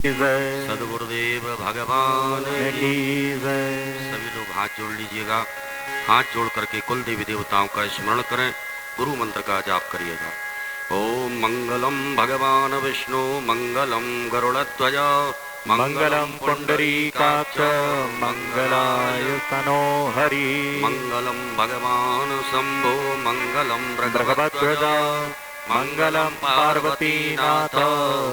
सदगुरुदेव भगवान की जय। सभी लोग हाथ जोड़ लीजिएगा। हाथ जोड़ करके कुल देवी देवताओं का स्मरण करें, गुरु मंत्र का जाप करिएगा। ओम मंगलम भगवान विष्णु मंगलम गरुड़ध्वज मंगलम पुंडरीकाक्ष मंगलाय तनो हरि। मंगलम भगवान शंभो मंगलम भगवध्वज मंगलम पार्वतीनाथ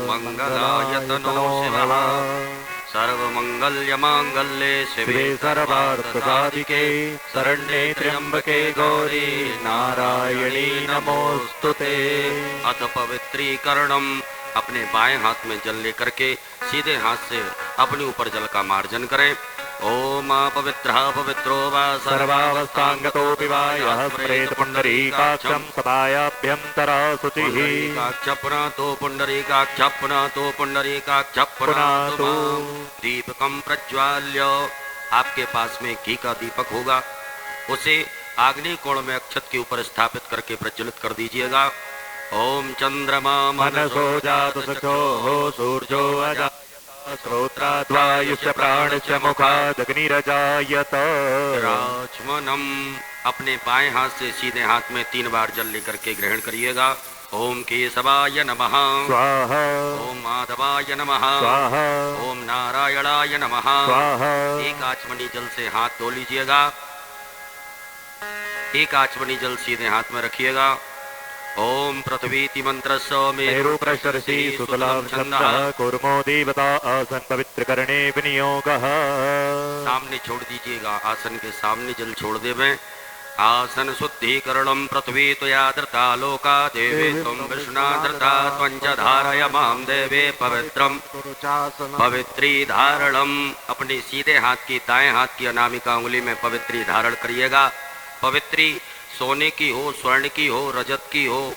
मंगलाय तनो शिवः। सर्वमंगल्यमांगल्ये शिवे सर्वार्थसाधिके शरण्ये त्र्यंबके गौरी नारायणी नमोस्तुते। अथ पवित्रीकरणम। अपने बाएं हाथ में जल लेकर के सीधे हाथ से अपने ऊपर जल का मार्जन करें। ओम पवित्रः पवित्रो वा सर्वावस्थांगतोऽपि वा यः स्मरेत् पुण्डरीकाक्षं सदायाभ्यन्तरा शुचिः। पुनातो पुण्डरीकाक्ष पुनातो पुण्डरीकाक्ष पुनातो। दीपकम प्रज्वाल्य। आपके पास में घी का दीपक होगा, उसे आग्नेय कोण में अक्षत के ऊपर स्थापित करके प्रज्वलित कर दीजिएगा। ओम चंद्रमा मनसो जात सखो सूर्यो अजायत श्रोत्राद्वायुष्य प्राणस्य मुखादग्निरजायत। राजमनम। अपने बाएं हाथ से सीधे हाथ में 3 बार जल लेकर के ग्रहण करिएगा। ओम केशवाय नमः स्वाहा। ओम माधवाय नमः स्वाहा। ओम नारायणाय नमः स्वाहा। एक आचमनी जल से हाथ धो लीजिएगा। एक आचमनी जल सीधे हाथ में रखिएगा। ओम पृथ्वीति मंत्रस्य मेरु प्रशर्षि सुतलां छन्दः कुर्मो देवता आसन पवित्र करणे विनियोगः। सामने छोड़ दीजिएगा, आसन के सामने जल छोड़ देवें। आसन शुद्धिकरणम पृथ्वी त्वया धृता लोका देवे त्वं विष्णुना धृता त्वं च धारय मां देवे पवित्रम पवित्री धारणम। अपने सीधे हाथ की दाएं हाथ की अनामिका उंगली में पवित्री धारण करिएगा। पवित्री सोने की हो, स्वर्ण की हो, रजत की हो,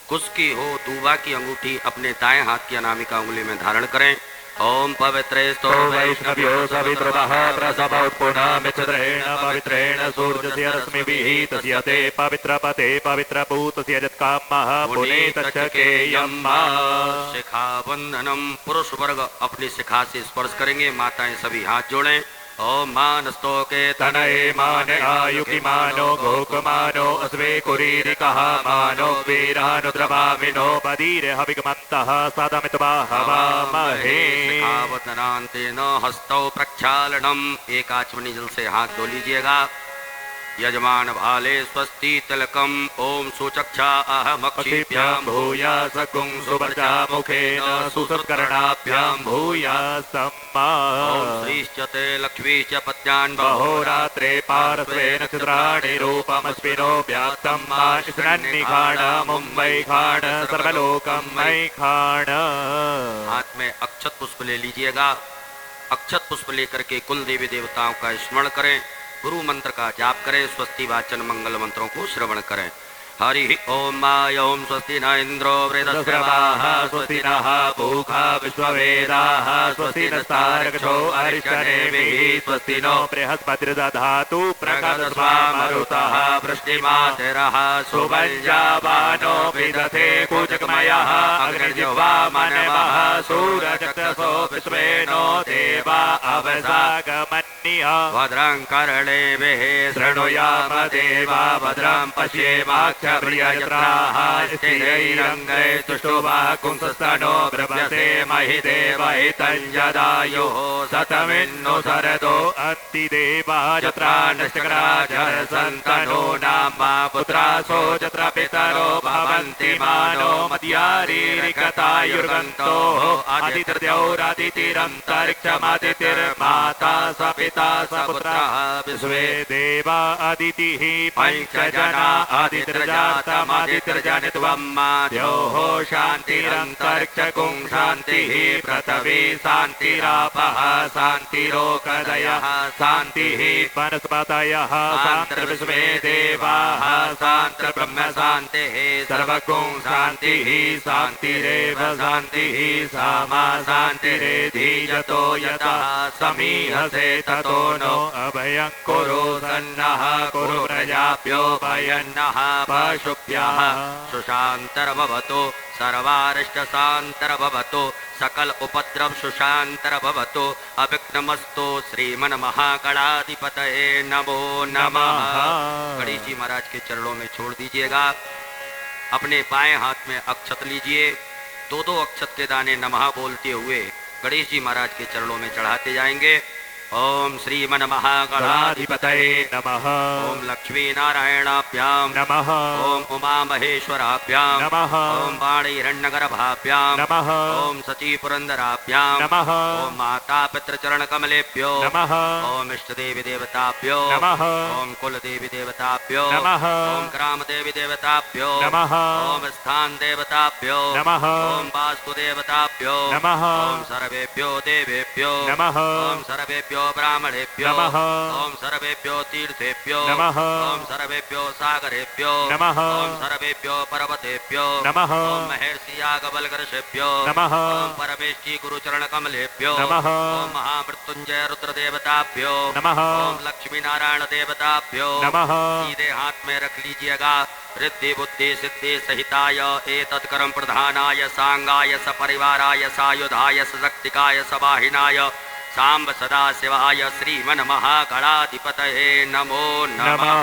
कुश की हो, दूबा की अंगूठी अपने दाएं हाथ की अनामिका उंगली में धारण करें। ओम पवित्रेस्तो वैष्णव्यो सवितृतः प्रसभोत्पुनामिच्छद्रेण पवित्रेण सूर्यस्य रश्मिभिः तस्य ते पवित्रपते पवित्रभूतस्य यत्कामः पुनीतच्छकेयम्। शिखा बंधनम। पुरुष वर्ग अपनी शिखा से स्पर्श करेंगे, माताएं सभी हाथ जोड़ें। ओम मानस्तोके तनये मान आयुकि मानो गोकमानो अस्वे कुरीरिकः मानो वीरानुद्रवामिनो बदीरे हविगमन्तः सदमित्वा हवामहे। शिखावतनान्तेन हस्तौ प्रक्षालनम। एक आचमनी जल से हाथ धो लीजिएगा। यजमान भाले स्वस्ति तिलकम। ओम सुचक्षा अहमक्षिभ्यां भूयास कुंसुवर्चा मुखेन सुसत्कर्णाभ्यां भूयासम्मा। ओम श्रीश्चते लक्ष्मीश्च पत्यान् बहोरात्रे पार्श्वे नक्षत्राणि रूपमस्मिनो व्याप्तं माश्रन्निखाण मुम्बै खाण सर्वलोकं मयि खाण। हाथ में अक्षत पुष्प ले लीजिएगा। अक्षत पुष्प लेकर के कुल देवी देवताओं का स्मरण करें, गुरु मंत्र का जाप करें, स्वस्ति वाचन मंगल मंत्रों को श्रवण करें। हरि ओम माय ओम स्वस्ति न इंद्रो वृद्धश्रवाः स्वस्ति नः पूषा विश्ववेदाः स्वस्ति नस्तार्क्ष्यो अरिष्टनेमिः स्वस्ति नो बृहस्पतिर्दधातु प्रकटस्वा मरुतः वृष्टिमातिरः सुवञ्जावानो विदधे कुचकमयः अग्निर्जिह्वा मनवः सूरचक्षुषो विश्वेनो देवा अवसागमन्यः। भद्रं कर्णेभिः शृणुयाम देवा भद्रं पश्येमाक्ष प्रियजत्राः स्थिरैरङ्गै तुष्टुवा कुंसस्तनो ब्रह्मसे महि देवहितं जदायुः शतमिन्नु शरदो अन्तिदेवा जत्रा नश्चक्राजरसन्तनो नामा पुत्रासो जत्र पितरो भवन्ति मानो मद्यारीरिकतायुर्गन्तोः अदितिर्द्यौरदितिरन्तरिक्षमदितिर्माता स पिता स पुत्रः विश्वे देवा अदितिः पञ्चजना अदितिर्जातमदितिर्जनित्वम् द्योः शान्तिरन्तरिक्षगुं शान्तिः पृथिवी शान्तिरापः शान्तिरोकदयः शान्तिः वनस्पतयः शान्तिर्विश्वे देवाः शान्तिर्ब्रह्म शान्तिः सर्वगुं शान्तिः शान्तिरेव शान्तिः सा मा शान्तिरेधीयतो यतः समीहसे ततो नो अभयं कुरु सन्नः कुरु प्रजाभ्यो भयन्नः पशुभ्यः सुशान्तर्भवतु सर्वारिष्टशान्तर्भवतु सकल उपद्रव सुशान्तर्भवतु अविघ्नमस्तु श्रीमन्महागणाधिपतये नमो नमः। गणेश जी महाराज के चरणों में छोड़ दीजिएगा। अपने बाएं हाथ में अक्षत लीजिए। दो दो अक्षत के दाने नमः बोलते हुए गणेश जी महाराज के चरणों में चढ़ाते जाएंगे। ओम श्रीमन्महागणाधिपतये नमः। ओम लक्ष्मी नारायणाभ्याम नमः। ओम उमा महेश्वराभ्याम नमः। ओम वाणी हिरण्यगर्भाभ्याम नमः। ओम सची पुरंदराभ्याम नमः। ओम माता पितृचरण कमलेभ्यो नमः। ओम इष्ट देवी देवताभ्यो नमः। ओम कुल देवी देवताभ्यो नमः। ओम ग्राम देवी देवताभ्यो नमः। ओम स्थान देवताभ्यो नमः। ओम वास्तु देवताभ्यो नमः। ओम सर्वेभ्यो देवेभ्यो नमः। ओम सर्वेभ्यो ब्राह्मणेभ्यो नमः। ओम सर्वेभ्यो तीर्थेभ्यो नमः। ओम सर्वेभ्यो सागरेभ्यो नमः। ओम सर्वेभ्यो पर्वतेभ्यो नमः। ओम महर्षि याज्ञवल्क्यऋषिभ्यो नमः। ओम परमेष्ठी गुरुचरण कमलेभ्यो नमः। ओम महामृत्युंजय रुद्र देवताभ्यो नमः। ओम लक्ष्मी नारायण देवताभ्यो नमः। सीधे हाथ में रख लीजिएगा। रिद्धि बुद्धि सिद्धि सहिताय एतत्कर्म प्रधानाय सांगाय सपरिवाराय सायुधाय सशक्तिकाय सवाहिनाय सांब सदा शिवाय श्रीमन्महागणाधिपतये नमो नमः।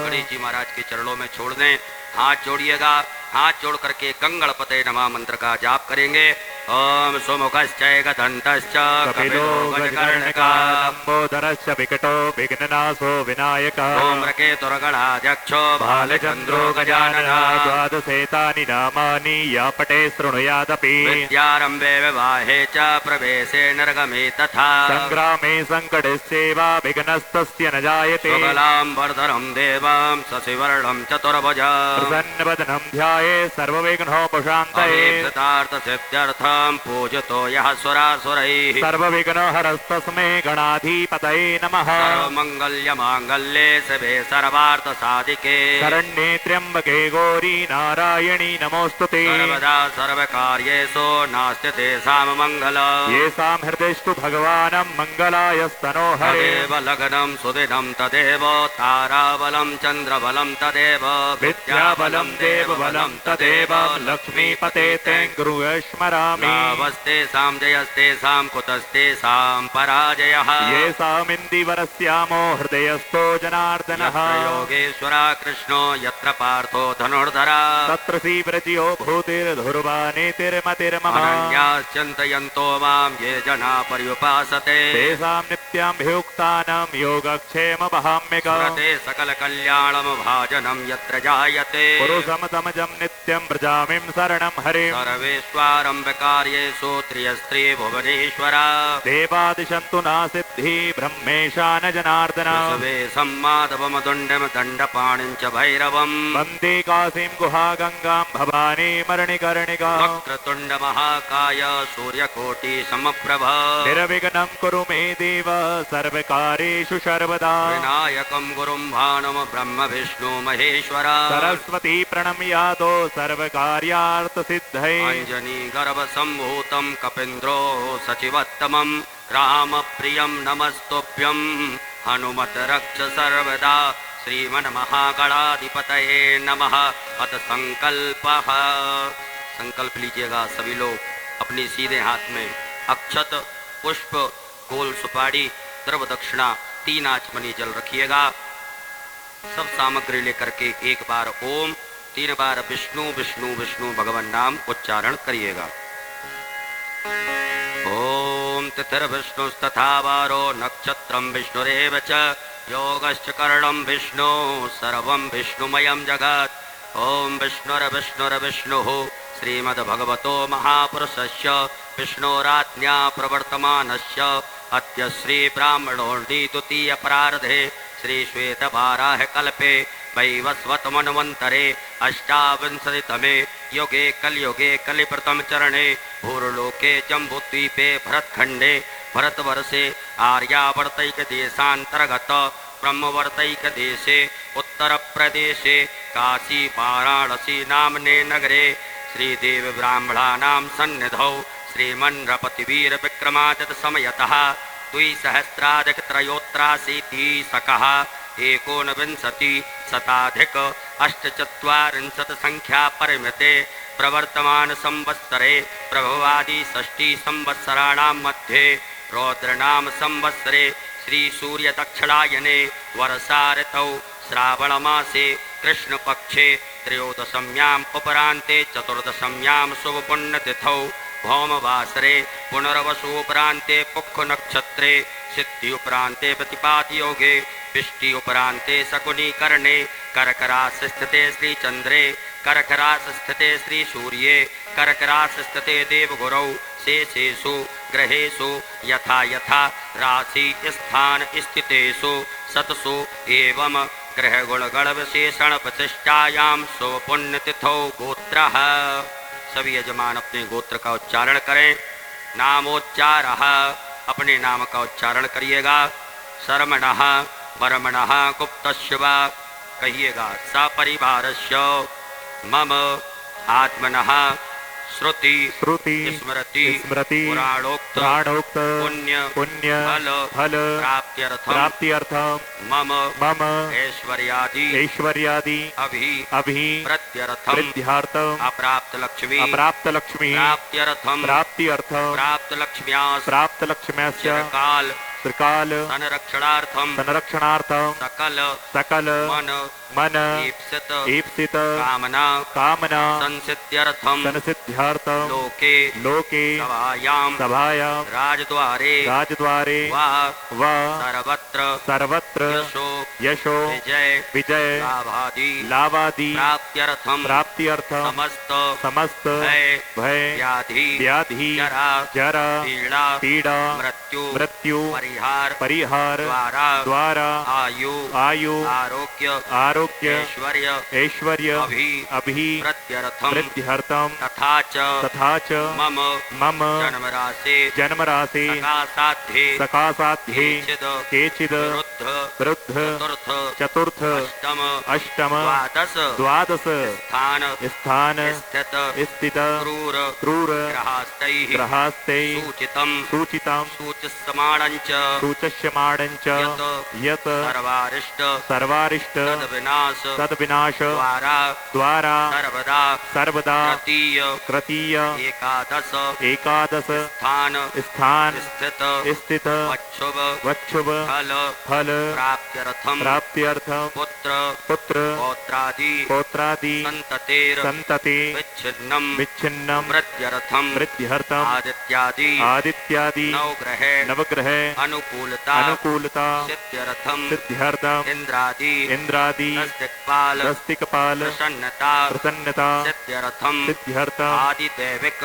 गणेश जी महाराज के चरणों में छोड़ दें। हाथ जोड़िएगा। हाथ जोड़ करके गंगणपते नमः मंत्र का जाप करेंगे। ओम सुमुखश्चै गदन्तश्च कपिलो गजकर्णिकाः लंबोदरश्च विकटो विघ्ननाशो विनायकः धूम्रकेतुर्गणाध्यक्षो बालचन्द्रो गजाननः द्वादशेतानि नामानि या पटे शृणुयादपि विद्यारम्भे विवाहे च प्रवेशे निर्गमे तथा संग्रामे संकटस्यैव विघ्नस्तस्य न जायते सुबलां वर्धनं देवां शशिवर्णं चतुर्भुजा प्रसन्नवदनं ध्याये सर्वविघ्नोपशान्तये सिद्धार्थसिद्ध्यर्थं पूजतो यः सुरासुरैः सर्वविघ्नहरस्तस्मै गणाधिपतये नमः सर्वमङ्गल्यमाङ्गल्ये शिवे सर्वार्थसाधिके शरण्ये त्र्यम्बके गौरी नारायणी नमोऽस्तुते सर्वदा सर्वकार्येषु नास्ति तेषां मङ्गलम् येषां हृदयस्तु भगवानं मङ्गलाय स्तनो हरे तदेव लग्नं सुदिनं तदेव ताराबलं चन्द्रबलं तदेव विद्याबलं देवबलं तदेव लक्ष्मीपते तें गुरुं स्मरामि नावस्तेषां जयस्तेषां कुतस्तेषां पराजयः येषामिन्दिवरस्यामो हृदयस्थो जनार्दनः यत्र योगेश्वरा कृष्णो यत्र पार्थो धनुर्धरा तत्र श्रीव्रजियो भूतिर्धुर्वानीतिर्मतिर्मम अनन्याश्चिन्तयन्तो मां ये जना पर्युपासते तेषां नित्याभियुक्तानां योगक्षेमवहाम्यकम् स्मरते सकलकल्याणं भाजनं यत्र जायते पुरुषं समजं नित्यं व्रजामिं शरणं हरिं सर्वेष्वारम्भकार्येषु त्रियस्त्री भुवनेश्वरा देवादिशन्तु नासिद्धि ब्रह्मेशा न जनार्दन विश्वे सम्माधवमदुण्डं दण्डपाणिं च भैरवम् वन्दे काशीं गुहा गङ्गां भवानी मरणिकर्णिका वक्रतुण्डमहाकाय सूर्यकोटि समप्रभ निर्विघ्नं कुरु मे देव सर्वकार्येषु सर्वदा विनायकं गुरुं भानुं ब्रह्म विष्णु महेश्वरा सरस्वती प्रणम्यादो सर्वकार्यार्थसिद्धये अञ्जनी गर्भसम्भूतं कपीन्द्रो सचिवत्तमं रामप्रियं नमस्तुभ्यं हनुमत रक्ष सर्वदा श्रीमन्महागणाधिपतये नमः। अथ संकल्पः। संकल्प लीजिएगा सभी लोग। अपने सीधे हाथ में अक्षत पुष्प गोल सुपारी द्रव दक्षिणा 3 आचमनी जल रखिएगा। सब सामग्री लेकर के एक बार ओम 3 बार विष्णु विष्णु विष्णु भगवान नाम उच्चारण करिएगा। ओम तिथिर्विष्णुस्तथा वारो नक्षत्रं विष्णुरेव च योगश्च करणं विष्णु सर्वं विष्णुमयं जगत्। ओम विष्णुर्विष्णुर्विष्णुः श्रीमद्भगवतो महापुरुषस्य विष्णोराज्ञा प्रवर्तमानस्य अद्य श्री ब्राह्मणोऽर्धि द्वितीयपरार्धे श्री श्वेतवाराह कल्पे वैवस्वतमन्वन्तरे अष्टाविंशतितमे युगे कलियुगे कलिप्रथम चरणे भूर्लोके जम्बूद्वीपे भरतखण्डे भरतवर्षे आर्यावर्तैकदेशान्तर्गत ब्रह्मवर्तैकदेशे उत्तरप्रदेशे काशी वाराणसी नामने नगरे श्रीदेव ब्राह्मणानां सन्निधौ श्रीमन्नृपतिवीर विक्रमादित्य समयतः द्विसहस्राधिकत्रयोत्राशीतिशकः एकोनविंशति शताधिक अष्टचत्वारिंशत् संख्या परिमिते प्रवर्तमान संवत्सरे प्रभवादि षष्ठी संवत्सराणां मध्ये रौद्रनाम संवत्सरे श्री सूर्य दक्षिणायने वर्षा ऋतौ श्रावण मासे कृष्ण पक्षे त्रयोदशम्याम् उपरान्ते चतुर्दशम्यां शुभ पुण्यतिथौ भौमवासरे पुनर्वसुपरान्ते पुक्ख नक्षत्रे सिद्धि उपरान्ते प्रतिपात योगे विष्टि उपरान्ते शकुनी कर्णे कर्करास स्थिते श्री चंद्रे कर्करास स्थिते श्री सूर्ये कर्करास स्थिते देवगुरौ शेषेषु ग्रहेषु यथा यथा राशि स्थान स्थितेषु सतसु एवं ग्रह गुणगण विशेषण प्रतिष्ठायां शुभ पुण्यतिथौ गोत्रः। सभी यजमान अपने गोत्र का उच्चारण करें। नामोच्चारः, अपने नाम का उच्चारण करिएगा। शर्मणः वर्मणः गुप्तस्य वा, कहिएगा सपरिवारस्य मम आत्मनः श्रुति श्रुति स्मृति स्मृति पुराणोक्त पुण्य फल प्राप्त्यर्थम मम मम ऐश्वर्यादि अभि प्रत्यर्थम अप्राप्त लक्ष्मी प्राप्त्यर्थम प्राप्त लक्ष्म्यास्य त्रिकाल संरक्षणार्थम सकल मन ईप्सित कामना संसिद्ध्यर्थम लोके सभायां राजद्वारे वा सर्वत्र यशो विजय लाभादि प्राप्त्यर्थम समस्त भय व्याधि जरा पीड़ा मृत्यु परिहार द्वारा आयु आरोग्य ऐश्वर्य अभि प्रत्यर्थम तथा च मम जन्मराशि सकासाध्ये केचिद वृद्ध चतुर्थ अष्टम द्वादश स्थान स्थित क्रूर ग्रहास्तैः सूचितं सूचस्यमाणञ्च यत् सर्वारिष्ट तद्विनाश द्वारा सर्वदा कृतीय एकादश स्थान स्थित वच्छुभ फल प्राप्त्यर्थम पुत्र पौत्रादि संतते विच्छिन्नं वृद्ध्यर्थम आदित्यादि नवग्रह अनुकूलता सिद्ध्यर्थम इंद्रादि दस्तिकपाल प्रसन्नता सिद्ध्यर्थम आदिदैविक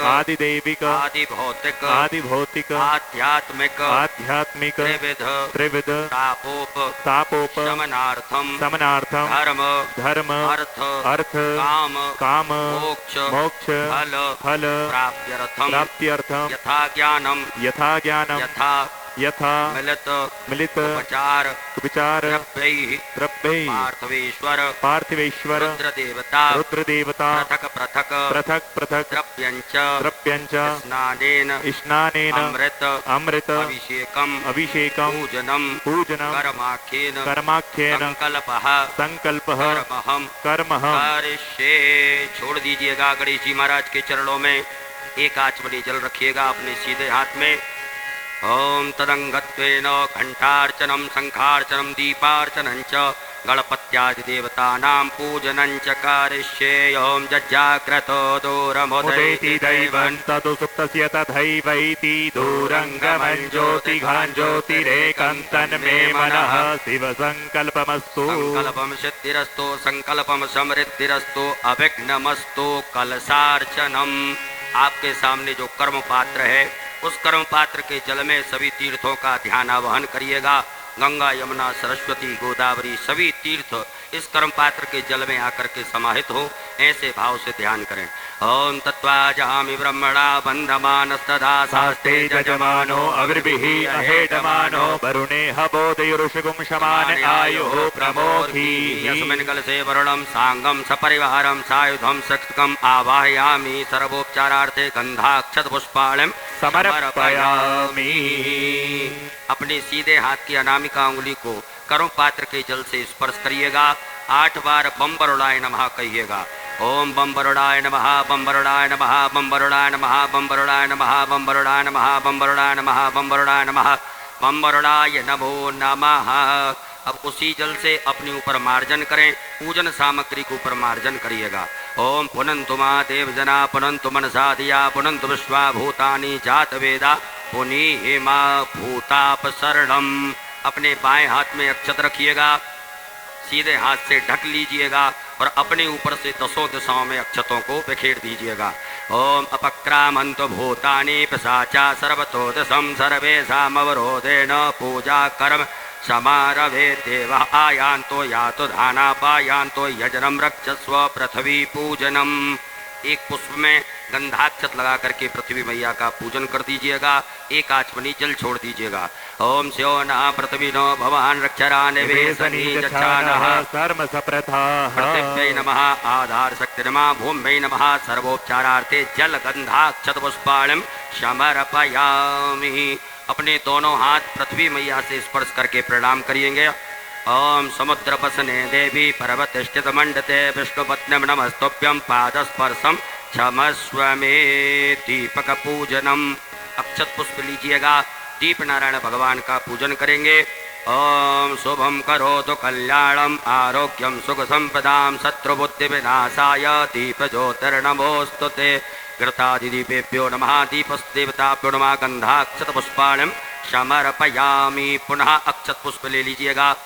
आदिभौतिक आध्यात्मिक त्रिविध तापोप शमनार्थम धर्म अर्थ काम मोक्ष फल प्राप्त्यर्थम यथा ज्ञानम यथा मिलित उपचार द्रव्यैः पार्थिवेश्वर रुद्रदेवता पृथक द्रव्यञ्च स्नानेन अमृत अभिषेकं पूजनं कर्माख्येन संकल्पः कर्मः करिष्ये। छोड़ दीजिएगा गणेश जी महाराज के चरणों में एक आचमनी जल रखिएगा अपने सीधे हाथ में। ओम तदंगत्वेन घंटार्चनम शंखार्चनम दीपार्चनं च गणपत्यादिदेवतानां पूजनं च करिष्ये। ओम जज्जाग्रतो दूरमुदैति दैवं तदु सुप्तस्य तथैवैति दूरंगमं ज्योतिघाञ्ज्योतिरेकं तन्मे मनः शिव संकल्पमस्तु। संकल्पम सिद्धिरस्तु संकल्पम समृद्धिरस्तु अविघ्नमस्तु। कलशार्चनम, आपके सामने जो कर्म पात्र है उस कर्म पात्र के जल में सभी तीर्थों का ध्यान आवाहन करिएगा। गंगा यमुना सरस्वती गोदावरी सभी तीर्थ इस कर्म पात्र के जल में आकर के समाहित हो, ऐसे भाव से ध्यान करें। ओम तत्त्वाजामि ब्रह्मणा बन्धमानस्तदा सास्ते जजमानो अविर्भिः अहेटमानो वरुणे हबोधयुरुषिगुं शमान आयुः प्रमोधी यस्मिन् कलशे वरुणं साङ्गं सपरिवारं सायुधं सक्षकम् आवाहयामि सर्वोपचारार्थे गन्धाक्षतपुष्पाणिं समर्पयामि। अपने सीधे हाथ की अनामिका उंगली को करों पात्र के जल से स्पर्श करिएगा। 8 बार बम वरुणाय नमः कहिएगा। ओम बम वरुणाय नमः, बम वरुणाय नमः, बम वरुणाय नमः, बम वरुणाय नमः, बम वरुणाय नमः, बम वरुणाय नमः, बम वरुणाय नमः, बम वरुणाय नमो नमः। अब उसी जल से अपने ऊपर मार्जन करें। पूजन सामग्री के ऊपर मार्जन करिएगा। ओम पुनन्तु मा देवजना पुनन्तु मनसा धिया पुनन्तु विश्वा भूतानि जात वेदा पुनि मा भूतापसरणम। अपने बाएं हाथ में अक्षत रखिएगा, सीधे हाथ से ढक लीजिएगा और अपने ऊपर से 10 दिशाओं में अक्षतों को बिखेर दीजिएगा। ओम अपक्रामन्तु भूतानि पिशाचा सर्वतो दिशं सर्वेषामवरोधेन पूजा कर्म समारभे देवः आयान्तो यातो धानापायान्तो यजनं रक्षस्व पृथ्वी पूजनम। एक पुष्प में गंधाक्षत लगा करके पृथ्वी मैया का पूजन कर दीजिएगा। एक आचमनी जल छोड़ दीजिएगा। ओम स्यो नः पृथ्वी नो भवान रक्षरा निवेशनी जच्छानः सर्म सप्रथाः पृथिव्यै नमः आधार शक्ति नमः भूम्यै नमः सर्वोपचारार्थे जल गंधाक्षत पुष्पाणिं समर्पयामि। अपने दोनों हाथ पृथ्वी मैया से स्पर्श करके प्रणाम करिएंगे। ओम समुद्र पसने देवी पर्वत स्थित मंडते विष्णुपत्न्यम नमस्तुभ्यं पादस्पर्शम क्षमस्व मे। दीपक पूजनम। अक्षत पुष्प लीजिएगा। दीप नारायण भगवान का पूजन करेंगे। ओम शुभम करोतु कल्याणम आरोग्यम सुख संपदाम शत्रुबुद्धि विनाशाय दीप ज्योतिर्नमोस्तुते। घृतादिदीपेभ्यो नमः दीपस्देवताभ्यो नमः गंधाक्षत पुष्पाणिं समर्पयामि। पुनः अक्षत पुष्प ले लीजिएगा।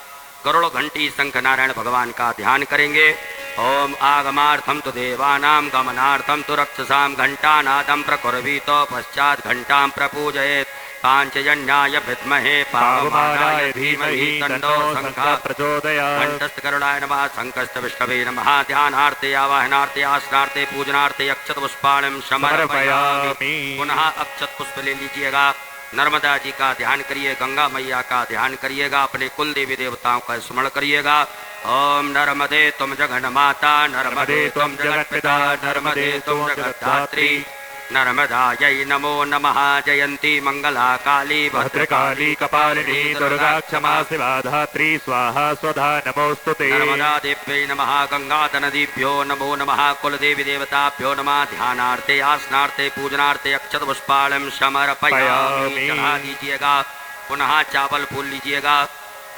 करोड़ घंटी शंख नारायण भगवान का ध्यान करेंगे। ओम आगमार्थम तो देवानां गमनार्थम तो रक्षसां घंटानादं प्रकुर्वीत पश्चात घंटां प्रपूजयेत्। पांचजन्याय विद्महे पावमानाय धीमहि तन्नो शंखः प्रचोदयात्। घंटस्थकरुणाय नमः शंखस्थ विष्णवे नमः। ध्यानार्थे आवाहनार्थे आसनार्थे पूजनार्थे अक्षत पुष्पाणिं समर्पयामि। पुनः अक्षत पुष्प ले लीजिएगा। नर्मदा जी का ध्यान करिए, गंगा मैया का ध्यान करिएगा, अपने कुल देवी देवताओं का स्मरण करिएगा। ओम नर्मदे तुम जगन माता, नर्मदे तुम जगत पिता, नर्मदे तुम जगद्धात्री, नर्मदायै नमो नमः। जयंती मंगला काली भद्रकाली कपालिनी दुर्गा क्षमा शिवा धात्री स्वाहा स्वधा नमोस्तुते। नर्मदा देव्यै नमः। गंगाधनदीभ्यो नमो नमः। कुलदेवी देवताभ्यो नमः। ध्यानार्थे आसनार्थे पूजनार्थे अक्षत पुष्पाणिं समर्पयामि। चढ़ा दीजिएगा। पुनः चावल फूल लीजिएगा।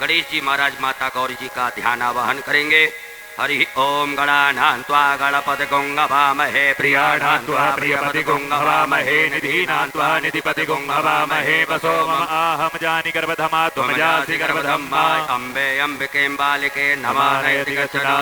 गणेश जी महाराज माता गौरी जी का ध्यान आवाहन करेंगे। हरि ओम गणानां त्वा गणपति गुंहवामहे, प्रियाणां त्वा प्रियपति गुंहवामहे, निधीनां त्वा निधिपति गुंहवामहे। वसो मम आहम जानि गर्भधमा त्वमजासि गर्भधम्मा। अम्बे अम्बिके बालिके नमानयति गच्छना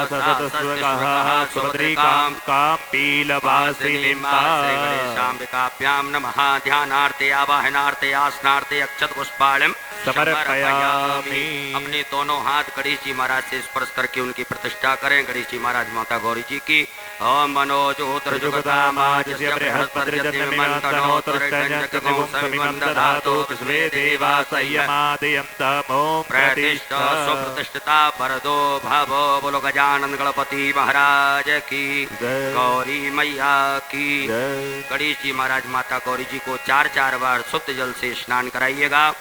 सुभद्रिकां कां पीलवासिनीं गणेशाम्बिकाभ्यां नमः। ध्यानार्थे आवाहनार्थे आसनार्थे अक्षत पुष्पाणिं समर्पयामि। अपने दोनों हाथ गणेश जी महाराज से स्पर्श करके उनकी प्रतिष्ठा करें। गणेश जी महाराज माता गौरी जी की। ओम मनोजोत्र जुगतामाजस्य बृहस्पतिर्यतिमन्तनोत्रजंजकगुंसमिमं दधातु विश्वे देवा संयमादयं तमो प्रतिष्ठा सुप्रतिष्ठिता वरदो भवो। बोलो गजानन गणपति महाराज की, गौरी मैया की। गणेश जी महाराज माता गौरी जी को 4 बार शुद्ध जल से स्नान कराइएगा।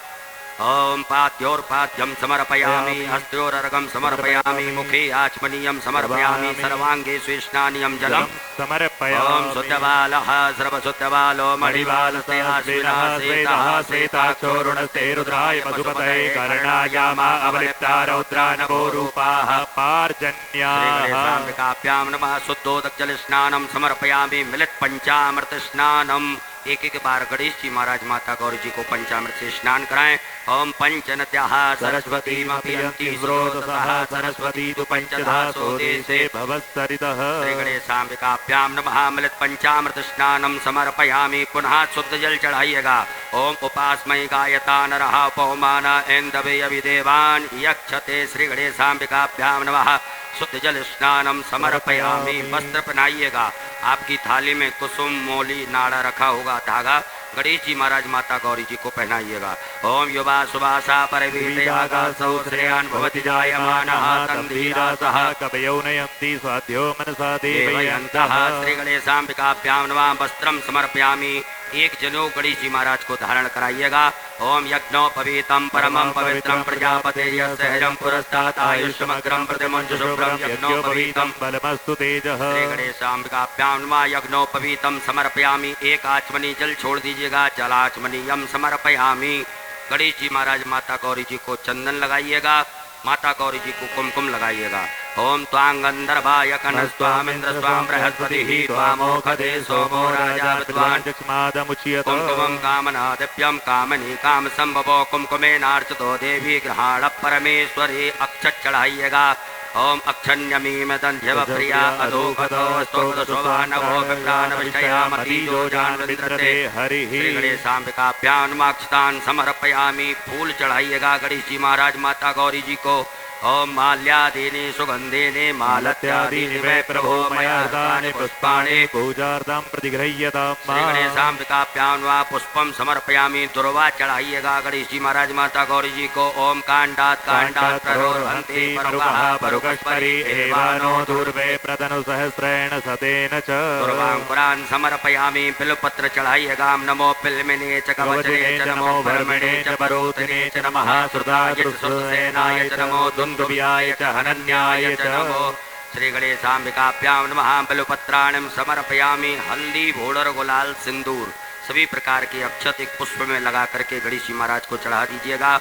ओम पाद्योर्पाद्यं समर्पयामि, हस्तयोरर्घं समर्पयामि, मुखे आचमनीयं समर्पयामि, सर्वांगे स्वेष्णानियं जलं समर्पयामि। ओम शुद्धबालः सर्वशुद्धबालो मणिबालस्य आश्विनः श्वेतः श्वेताक्षोरुणस्ते रुद्राय मधुपतये कर्णायामा अवलिप्ता रौद्रा नभो रूपाः पार्जन्याः। नमः। शुद्धोदक जल स्नानं समर्पयामि, मिलित पंचामृत स्नानम। एक बार गणेश जी महाराज माता गौरी जी को पंचामृत से स्नान कराएं। ओम पंचनत्याः सरस्वतीमभियन्ति स्रोतसः सरस्वती तु पंचधा सोदेशे भवस्तरितः। श्री गणेशाम्बिकाभ्यां नमः। मिलित पंचामृत स्नानं समर्पयामि। पुनः शुद्ध जल चढ़ाइएगा। ओम उपास्मय गायता नरः पौमान ऐन्दवे अभिदेवान् यक्षते। श्री गणेशाम्बिकाभ्यां नमः। शुद्ध जल स्नानम समर्पयामि। वस्त्र पहनाइएगा। आपकी थाली में कुसुम मोली नाड़ा रखा होगा, धागा गणेश जी महाराज माता गौरी जी को पहनाइएगा। ओम युवा सुभाषा परवीतयागासौ श्रेयान् भवति जायमानः तन्धीरासः कवयो नयन्ति स्वाध्यो मनसा देवयन्तः। श्री गणेशाम्बिकाभ्यां नमः। वस्त्रम समर्पयामि। एक जनेऊ गणेश जी महाराज को धारण कराइएगा। ओम यज्ञोपवीतम परमं पवित्रं प्रजापते यस्यं पुरस्तात् आयुष्मग्रं प्रतिमुञ्च शुभ्रं यज्ञोपवीतम बलमस्तु तेजः। श्री गणेशाम्बिकाभ्यां नमः। यज्ञोपवीतम समर्पयामि। एक आचमनी जल छोड़ दीजिएगा। जलाचमनीयम समर्पयामि। गणेश जी महाराज माता गौरी जी को चंदन लगाइएगा। माता गौरी जी को कुमकुम लगाइएगा। ओम त्वां गंधर्वाय कनस्त्वामिन्द्र स्वाम बृहस्पतिः त्वामोखदे सोमो राजा विद्वान् चक्षमादमुच्यते। कुमकुमं कामनादिप्यं कामनी काम संभवो कुमकुमेनार्चितो देवी गृहाण परमेश्वरी। अक्षत चढ़ाइएगा। ओम अक्षन्यमीम दंध्यव प्रिया अधोगतो स्तोत्र शोभानवो विप्रान विषयामतीजो जानविन्द्रते। हरि श्री गणेशाम्बिकाभ्यां नमः। अक्षतान् समर्पयामि। फूल चढ़ाइएगा गणेश जी महाराज माता गौरी जी को। ओम माल्यादीनि सुगंधीनि मालत्यादीनि वै प्रभो मया हृतानि पुष्पाणि पूजार्थं प्रतिगृह्यताम्। श्री गणेशाम्बिकाभ्यां नमः। पुष्पम समर्पयामि। दुर्वा चढ़ाइएगा गणेश जी महाराज माता गौरी जी को। ओम कांडात् कांडात् प्ररोहन्ति परुगः परुगस्परि एवानो दूर्वे प्रतनु सहस्रेण सतेन च। दुर्वांकुरान् समर्पयामि। बिल्वपत्र चढ़ाइएगा। नमो पिल्मिने च कवचने च नमो वर्मणे च परोतिने च नमः श्रुताय च सुसेनाय च नमो दुन्दुभ्याय च हनन्याय च नमो। श्री गणेशाम्बिकाभ्यां नमः। बिल्वपत्राणि समर्पयामि। हल्दी भोडर गुलाल सिंदूर सभी प्रकार के अक्षत एक पुष्प में लगा करके गणेश जी महाराज को चढ़ा दीजिएगा।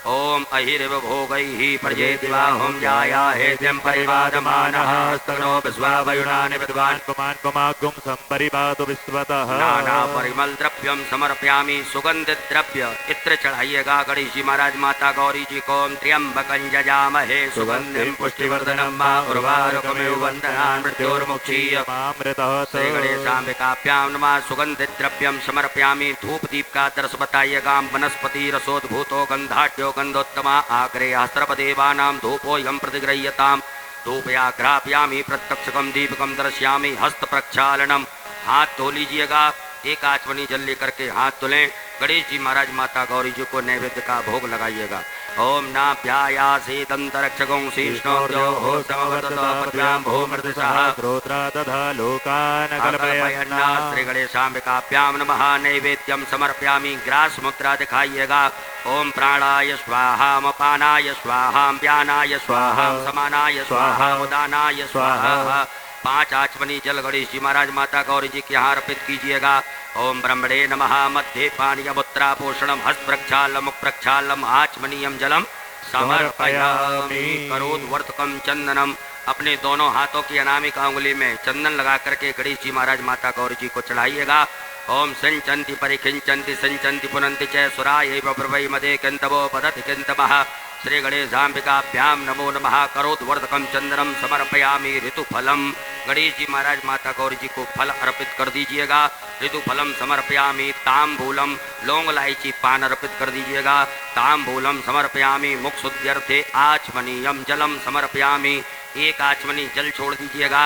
ओम अहिर्व भोगैः प्रजेति वाहुं जायाहेत्यं परिवादमानः स्तनो विश्वावयुनानि विद्वान् पुमान् पुमागुं संपरिवादो विश्वतः। नाना परिमल द्रव्यम समर्पयामि। सुगंधित द्रव्य इत्र चढ़ाइएगा गणेश जी महाराज माता गौरी जी को। त्र्यंबकं यजामहे सुगंधिं पुष्टिवर्धनं मा उर्वारुकमिव वन्दनान् मृत्योर्मुक्षीय मामृतः। श्री गणेशाम्बिकाभ्यां नमः। सुगंधित द्रव्यम समर्पयामि। धूप दीप का दर्श बताइएगा। वनस्पति रसोद्भूतो गंधाढ्यो गंधोत्तमा आग्रे अस्त्रपदेवानां धूपोऽयं प्रतिगृह्यताम्। धूपयाघ्रापयामि। प्रत्यक्षकं दीपकं दर्शयामि। हस्त प्रक्षालनम। हाथ धो लीजिएगा। एक आचमनी जल लेकर के हाथ धुलें। गणेश जी महाराज माता गौरी जी को नैवेद्य का भोग लगाइएगा। ओम नाभ्यायासे दंतरक्षकं शीर्ष्णोर्योः समवर्ततोपद्भ्यां भूमृतिसः श्रोत्रा तथा लोकान् कल्पयन्ना। श्री गणेशाम्बिकाभ्यां नमः। नैवेद्यम समर्पयामि। ग्रास मुद्रा दिखाइएगा। ओम प्राणाय स्वाहा अपानाय स्वाहा व्यानाय स्वाहा समानाय स्वाहा उदानाय स्वाहा। 5 आचमनी जल गणेश जी महाराज माता गौरी जी के यहाँ अर्पित कीजिएगा। ओम ब्रह्मणे नमः। मध्ये पानीयमुत्रा पोषणम हस्त प्रक्षालम मुख प्रक्षालम आचमनीयम जलम समर्पयामि। करोद्वर्तकम चंदनम। अपने दोनों हाथों की अनामिक अंगुली में चंदन लगा करके गणेश जी महाराज माता गौरी जी को चढ़ाइएगा। ओम सिंचन्ति परिखिंचन्ति सिंचन्ति पुनन्ति च सुरायैव ब्रवै मदे किन्तवो पदति किन्तमः। श्री गणेशाम्बिकाभ्यां नमो नमः। करोद्वर्तकं चंदनम समर्पयामि। ऋतुफलम। गणेश जी महाराज माता गौरी जी को फल अर्पित कर दीजिएगा। ऋतुफलम समर्पयामि। ताम्बूलम। लौंग इलायची पान अर्पित कर दीजिएगा। ताम्बूलम समर्पयामि। मुख शुद्ध्यर्थे आचमनीयम जलम समर्पयामि। एक आचमनी जल छोड़ दीजिएगा।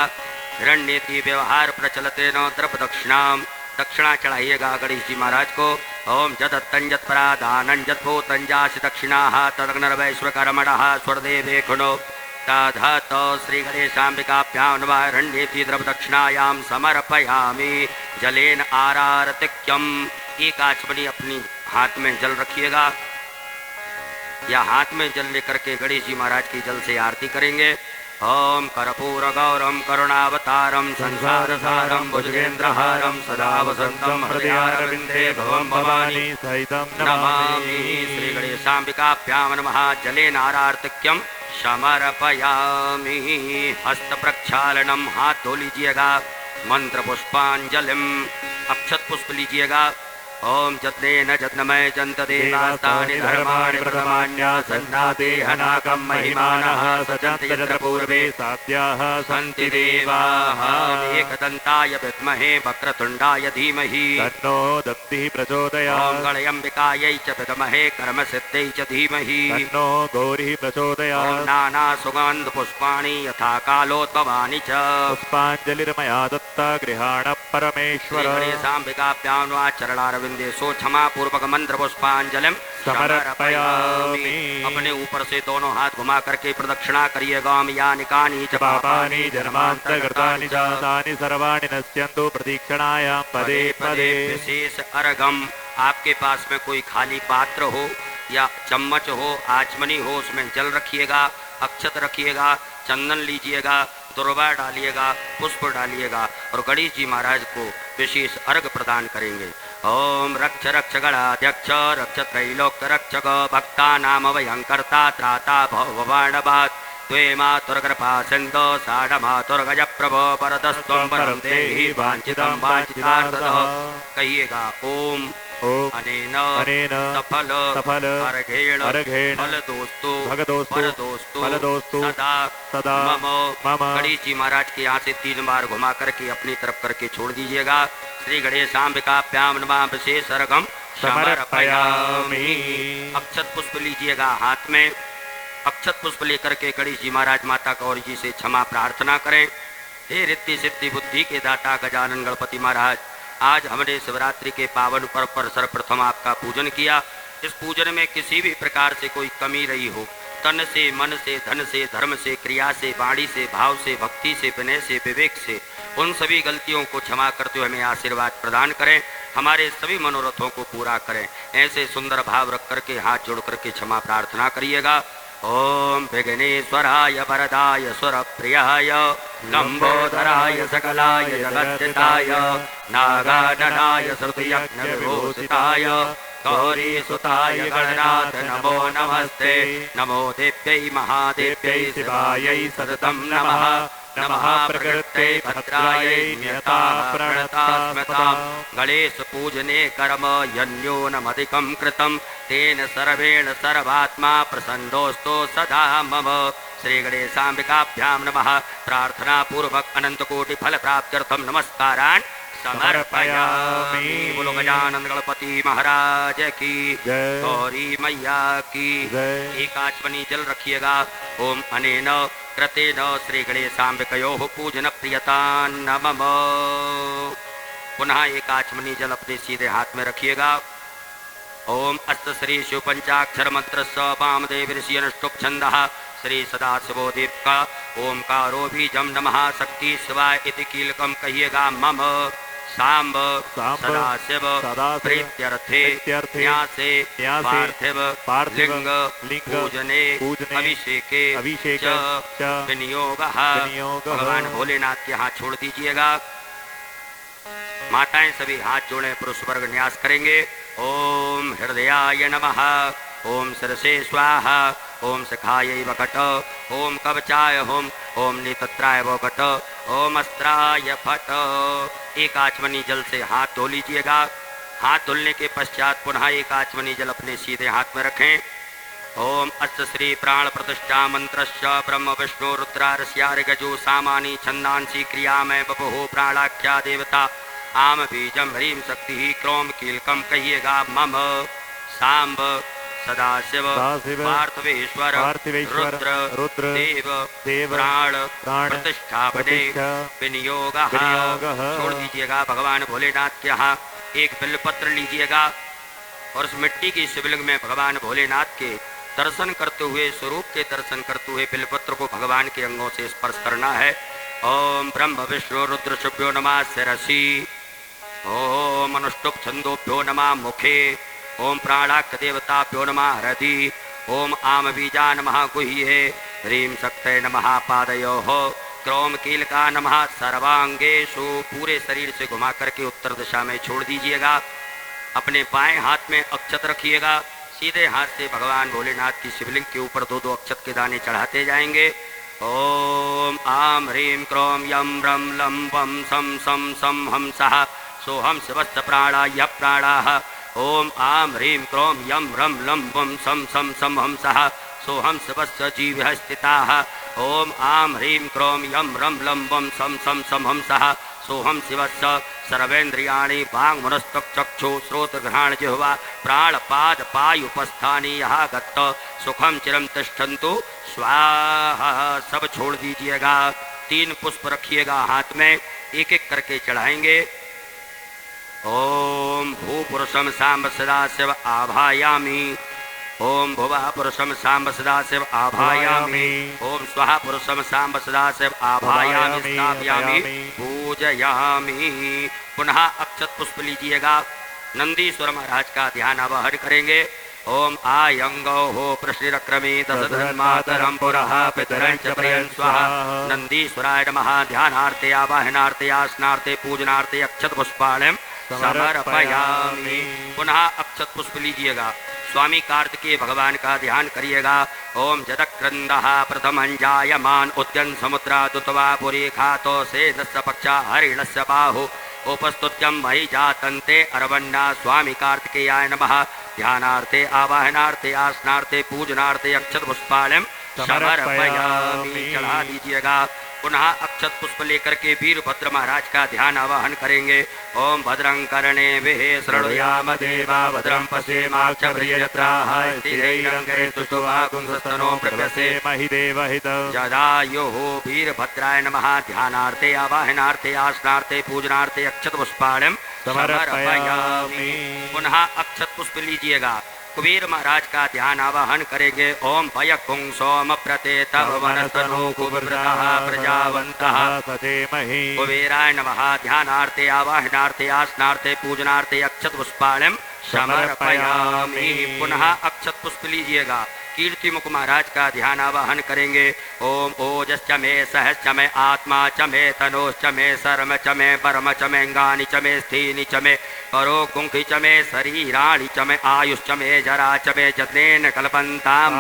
हिरण्येति व्यवहार प्रचलते न द्रव दक्षिणाम। दक्षिणा चढ़ाइएगा गणेश जी महाराज को। ओम जदत्तं जत्परादानं जत्भूतंजासि दक्षिणाः तदग्नर्वैश्वकर्मणः स्वर्देवे खुनो तधत। श्री गणेशाम्बिकाभ्यां नमः। हिरण्येति द्रव दक्षिणायां समर्पयामि। जलेन आरारतिक्यम। एक आचमनी अपनी हाथ में जल रखिएगा या हाथ में जल लेकर के गणेश जी महाराज की जल से आरती करेंगे। ओम कर्पूर गौरम करुणावतारम संसारसारम भुजगेन्द्रहारम सदा वसंतम हृदयारविंदे भवम भवानी सहितं नमामि। श्री गणेशाम्बिकाभ्यां नमः। जलेन आरार्तिक्यम समर्पयामि। हस्त प्रक्षालनम। हाथ धो लीजिएगा। मंत्र पुष्पांजलिम। अक्षत पुष्प लीजिएगा। ओम जत्नेन जत्नमय जन्त देवास्तानि धर्माणि प्रथमान्यासन्नाते हनाकं महिमानः सचन्त यत्र पूर्वे साध्याः सन्ति देवाः एकदन्ताय विद्महे वक्रतुण्डाय धीमहि तन्नो दन्तिः प्रचोदयात् ओम गणयम्बिकायै च विद्महे कर्मसिद्ध्यै च धीमहि तन्नो गौरिः ओम प्रचोदयात् नाना सुगन्ध पुष्पाणि यथा कालोद्भवानि च पुष्पाञ्जलिर्मया दत्ता गृहाण परमेश्वर गणेशाम्बिकाभ्यां वा चरणारविन्दे सो क्षमा पूर्वक मंत्र पुष्पांजलिम समर्पयामि। अपने ऊपर से दोनों हाथ घुमा करके प्रदक्षिणा करिएगा। यानि कानि च पापानि जन्मान्तर्गतानि च तानि सर्वाणि नश्यन्तु प्रदक्षिणायां पदे पदे। विशेष अर्घम, आपके पास में कोई खाली पात्र हो या चम्मच हो, आचमनी हो, उसमें जल रखिएगा, अक्षत रखिएगा, चंदन लीजिएगा, दुर्वा डालिएगा, पुष्प डालिएगा और गणेश जी महाराज को विशेष अर्घ प्रदान करेंगे। ओम रक्ष रक्ष गणाध्यक्ष रक्ष त्रैलोक्य रक्षक भक्ता नाम भयंकर्ता त्राता भवाणवात् त्वे मातुर्कृपा सिन्धो साढ मातुर्गज प्रभो परतस्त्वं परं देहि वाञ्छितं वाञ्छितार्थतः। कहिएगा ओम अनेन सफल अर्घेण फलदोस्तु सदा मम। गणेश जी महाराज के यहाँ से 3 बार घुमा करके अपनी तरफ करके छोड़ दीजिएगा। श्री गणेशाम्बिकाभ्यां नमः विशेष अर्घम समर्पयामि। अक्षत पुष्प लीजिएगा हाथ में। अक्षत पुष्प लेकर के गणेश जी महाराज माता गौरी जी से क्षमा प्रार्थना करें। हे रिद्धि सिद्धि बुद्धि के दाता गजानन गणपति महाराज, आज हमने शिवरात्रि के पावन पर्व पर सर्वप्रथम आपका पूजन किया। इस पूजन में किसी भी प्रकार से कोई कमी रही हो, तन से, मन से, धन से, धर्म से, क्रिया से, वाणी से, भाव से, भक्ति से, विनय से, विवेक से, उन सभी गलतियों को क्षमा करते हुए हमें आशीर्वाद प्रदान करें, हमारे सभी मनोरथों को पूरा करें। ऐसे सुंदर भाव रख करके हाथ जोड़ करके क्षमा प्रार्थना करिएगा। ओम विघ्नेश्वराय वरदाय सुरप्रियाय लंबोदराय सकलाय जगत्स्थिताय नागाननाय श्रुतियज्ञ विभूषिताय गौरीसुताय गणनाथ नमो नमस्ते। नमो देव्यै महादेव्यै शिवायै सततं नमः। नमः प्रकृत्यै भद्रायै नियता प्रणता स्मृता। गणेश पूजने कर्म यन्योनमधिकं कृतं तेन सर्वेण सर्वात्मा प्रसन्नोऽस्तु सदा मम। श्री गणेशाम्बिकाभ्यां नमः। प्रार्थना पूर्वक अनंत कोटि फल प्राप्त्यर्थम नमस्कारान् समर्पयामि। बोलो गजानन गणपति महाराज की जय, गौरी मैया की जय। एक आचमनी जल रखिएगा। ओम अनेन कृतेन श्री गणेशाम्बिकयोः पूजन प्रियता नमः। पुनः एक आचमनी जल अपने सीधे हाथ में रखिएगा। ओम अस्त श्री शिव पंचाक्षर मंत्र स वामदेव ऋषि अनुष्टुप छंदः श्री सदाशिवो देव का ओमकारो बीजम नमः। शक्ति शिवाय इति कीलकम कहिएगा मम। सांब सदाशिव प्रीत्यर्थे न्यासे पार्थिव लिंग पूजने अभिषेके च विनियोगः। भगवान भोलेनाथ के हाथ छोड़ दीजिएगा। माताएं सभी हाथ जोड़े, पुरुष वर्ग न्यास करेंगे। ओम हृदयाय नमः। ओम शिरसे स्वाहा। ओम सखायै वकट। ओम कवचाय होम। ओम नेत्राय वकट। ओम अस्त्राय फट। एक आचमनी जल से हाथ धो लीजिएगा। हाथ धुलने के पश्चात पुनः एक आचमनी जल अपने सीधे हाथ में रखें। ओम अस्त श्री प्राण प्रतिष्ठा मंत्रश्च ब्रह्म विष्णु रुद्रारस्यार्गजो सामानी छंदांसी क्रिया में बभो प्राणाख्या देवता आम बीजम ह्रीम शक्ति क्रोम कीलकम कहिएगा मम। सांब सदाशिव पार्थिवेश्वर रुद्र देव प्राण प्रतिष्ठापने विनियोगः। छोड़ दीजिएगा। भगवान भोलेनाथ के यहाँ एक बिल्वपत्र लीजिएगा और उस मिट्टी की शिवलिंग में भगवान भोलेनाथ के दर्शन करते हुए, स्वरूप के दर्शन करते हुए बिल्वपत्र को भगवान के अंगों से स्पर्श करना है। ओम ब्रह्म विष्णु रुद्र शुभ्यो नमः शिरसि। ओम अनुष्टुप छंदोभ्यो नमः मुखे। ओम प्राणाख्य देवताभ्यो नमः हृदि। ओम आम बीजा नमः गुह्ये। ह्रीं शक्तये नमः पादयोः। क्रोम कीलका नमः सर्वांगेषु। पूरे शरीर से घुमा करके उत्तर दिशा में छोड़ दीजिएगा। अपने बाएं हाथ में अक्षत रखिएगा। सीधे हाथ से भगवान भोलेनाथ की शिवलिंग के ऊपर 2-2 अक्षत के दाने चढ़ाते जाएंगे। ओम आम ह्रीं क्रोम यम रम लम वम सम सम सम हम सह सोहम शिवस्य प्राणाय प्राणाः ओम आम ह्रीं क्रोम यम रम लं वं सं सं सं हंसः सोहम शिवस्य जीवः स्थिताः ओम आम ह्रीं क्रोम यम रम लं वं सं सं सं हंसः सोहम शिवस्य सर्वेन्द्रियाणि वाङ्मनस्तक्चक्षु श्रोत्रघ्राण जिह्वा प्राणपाद पायुपस्थानी यहाँ गत्त सुखम चिरम तिष्ठन्तु स्वाहा। सब छोड़ दीजिएगा। 3 पुष्प रखिएगा हाथ में, एक एक करके चढ़ाएंगे। ओम भूपुरुषम सांब सदाशिव आभायामि ओम भुवः पुरुषम सांब सदाशिव आभायामि ओम स्वः पुरुषम सांब सदाशिव आभायामि स्थापयामि पूजयामि। पुनः अक्षत पुष्प लीजिएगा। नंदीश्वर महाराज का ध्यान आवाहन करेंगे। ओम आयंगो हो प्रश्निरक्रमे दशधन्मातरं पुरः पितरं च प्रयन् स्वाहा। नंदीश्वराय नमः। ध्यानार्थे आवाहनार्थे आसनार्थे पूजनार्थे अक्षत पुष्पाणं समर्पयामि। पुनः अक्षत पुष्प लीजिएगा। स्वामी कार्तिकेय भगवान का ध्यान करिएगा। ओम जदक्रंदः प्रथमं जायमान उद्यन समुद्रादुत्वा पुरी खातो से दस्य पक्षा हरिणस्य बाहु उपस्तुत्यं मयि जातन्ते अरवन्ना। स्वामी कार्तिकेयाय नमः। ध्यानार्थे आवाहनार्थे आसनार्थे पूजनार्थे अक्षत पुष्पाणं समर्पयामि। चढ़ा दीजिएगा। पुनः अक्षत पुष्प लेकर के वीरभद्र महाराज का ध्यान आवाहन करेंगे। ओम भद्रं कर्णेभिः शृणुयाम देवा भद्रं पश्येमाक्षभिर्यजत्राः स्थिरैरङ्गैः स्तुष्ट्वा प्रभसेमहि देवहितं जदायुः। वीरभद्राय नमः। ध्यानार्थे आवाहनार्थे आसनार्थे पूजनार्थे अक्षत पुष्पाणं समर्पयामि। पुनः अक्षत पुष्प लीजिएगा। कुबेर महाराज का ध्यान आवाहन करेंगे। ओम भयकुं सोम प्रतेत भुवनस्तनु कुबेरः प्रजावन्तः सदेमहि। कुबेराय नमः। ध्यानार्थे आवाहनार्थे आसनार्थे पूजनार्थे अक्षत पुष्पाणं समर्पयामि। पुनः अक्षत पुष्प लीजिएगा। कीर्ति मुख महाराज का ध्यान आवाहन करेंगे। ओम ओजश्च मे सहश्च मे आत्मा च मे तनोश्च मे शर्म च मे परम च मे अंगानि च मे स्थीनि च मे परो कुंखि च मे शरीराणि च मे आयुश्च मे जरा च मे जत्नेन कल्पन्ताम्।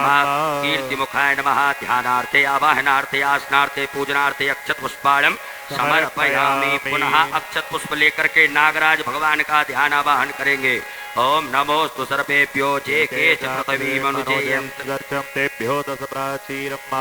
कीर्ति मुखाय नमः। ध्यानार्थे आवाहनार्थे आसनार्थे पूजनार्थे अक्षत पुष्पाणं समर्पयामि। पुनः अक्षत पुष्प लेकर के नागराज भगवान का ध्यान आवाहन करेंगे। ओम नमोस्तु सर्वेभ्यो जे के पृथ्वी मनुजेयन्त तेभ्यो दश प्राचीरम्।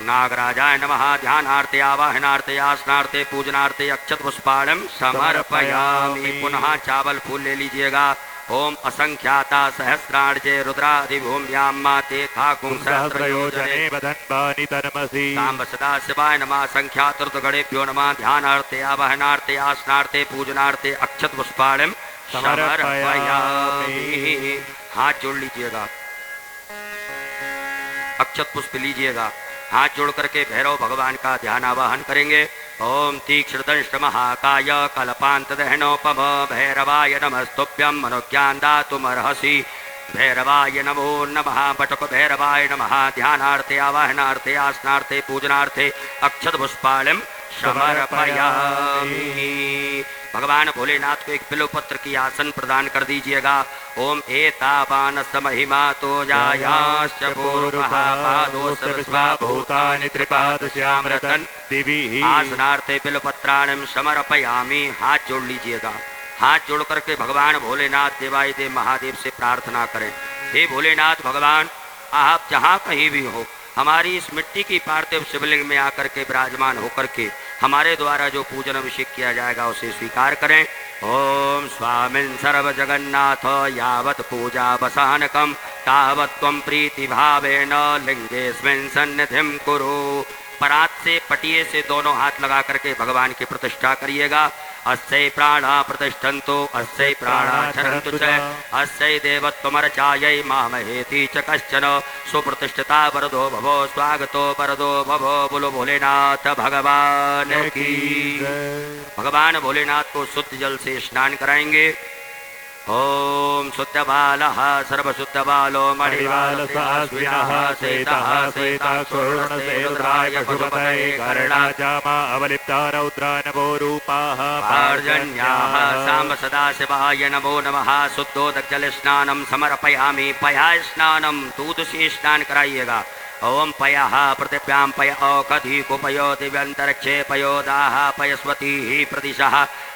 नागराजाय नमः। ध्यानार्थे आवाहनार्थे आसनार्थे पूजनार्थे अक्षत पुष्पाणं समर्पयामि। पुनः चावल फूल ले लीजिएगा। ओम असंख्याता सहस्रार्जे रुद्रादिभूम्यां माते थाकुं सहस्रयोजने वदन्वानि तन्मसि। सांब सदाशिवाय नमः। संख्यातुर्गणेभ्यो नमः। ध्यानार्थे आवाहनार्थे आसनार्थे पूजनार्थे अक्षत पुष्पाणं समर्पयामि। हाथ जोड़ लीजिएगा। अक्षत पुष्प लीजिएगा। हाथ जोड़ करके भैरव भगवान का ध्यान आवाहन करेंगे। ओम तीक्ष्णदंष्ट महाकाय कल्पांत दहनोपम भैरवाय नमस्तुभ्यं मनोज्ञान दातुमर्हसि। भैरवाय नमो नमः। बटक भैरवाय नमः। ध्यानार्थे आवाहनार्थे आसनार्थे पूजनार्थे अक्षत पुष्पाणं समर्पयामि। भगवान भोलेनाथ को एक बिल्वपत्र की आसन प्रदान कर दीजिएगा। ओम एतावानस्य महिमा तो जायाश्च पूर्वः पादोऽस्य विश्वभूतानि त्रिपादश्यामृतन् दिवि। आसनार्थे बिल्वपत्राणं समर्पयामि। हाथ जोड़ लीजिएगा। हाथ जोड़ करके भगवान भोलेनाथ देवादिदेव महादेव से प्रार्थना करें। हे भोलेनाथ भगवान, आप जहाँ कहीं भी हो, हमारी इस मिट्टी की पार्थिव शिवलिंग में आकर के विराजमान होकर के हमारे द्वारा जो पूजन अभिषेक किया जाएगा उसे स्वीकार करें। ओम स्वामिन् सर्व जगन्नाथ यावत् पूजा वसानकम तावत् त्वं प्रीति भावेन लिंगेस्मिन् सन्निधिं कुरु। परात से पटिए से दोनों हाथ लगा करके भगवान की प्रतिष्ठा करिएगा। अस्यै प्राणा प्रतिष्ठन्तु अस्यै प्राणा चरन्तु च अस्यै देवत्वमर्चायै मामहेति च कश्चन। सुप्रतिष्ठिता वरदो भवो स्वागतो वरदो भवो। बोलो भोलेनाथ भगवान की। भगवान भोलेनाथ को शुद्ध जल से स्नान कराएंगे। ओम शुद्ध बालः सर्वशुद्ध बालो मणिवाल साश्विनः श्वेतः श्वेताक्षोर्ण सेरुद्राय शुभपतये कर्णाजामा अवलिप्ता रौद्रा नमो रूपाः पार्जन्याः। सांब सदाशिवाय नमो नमः। शुद्धोदक जल स्नानं समर्पयामि। पया स्नानं दूध से स्नान कराइएगा। ओम पयः पृथिव्यां पय औषधि कुपयो दिव्यंतरिक्षे पयोदाः पयस्वती प्रदिशः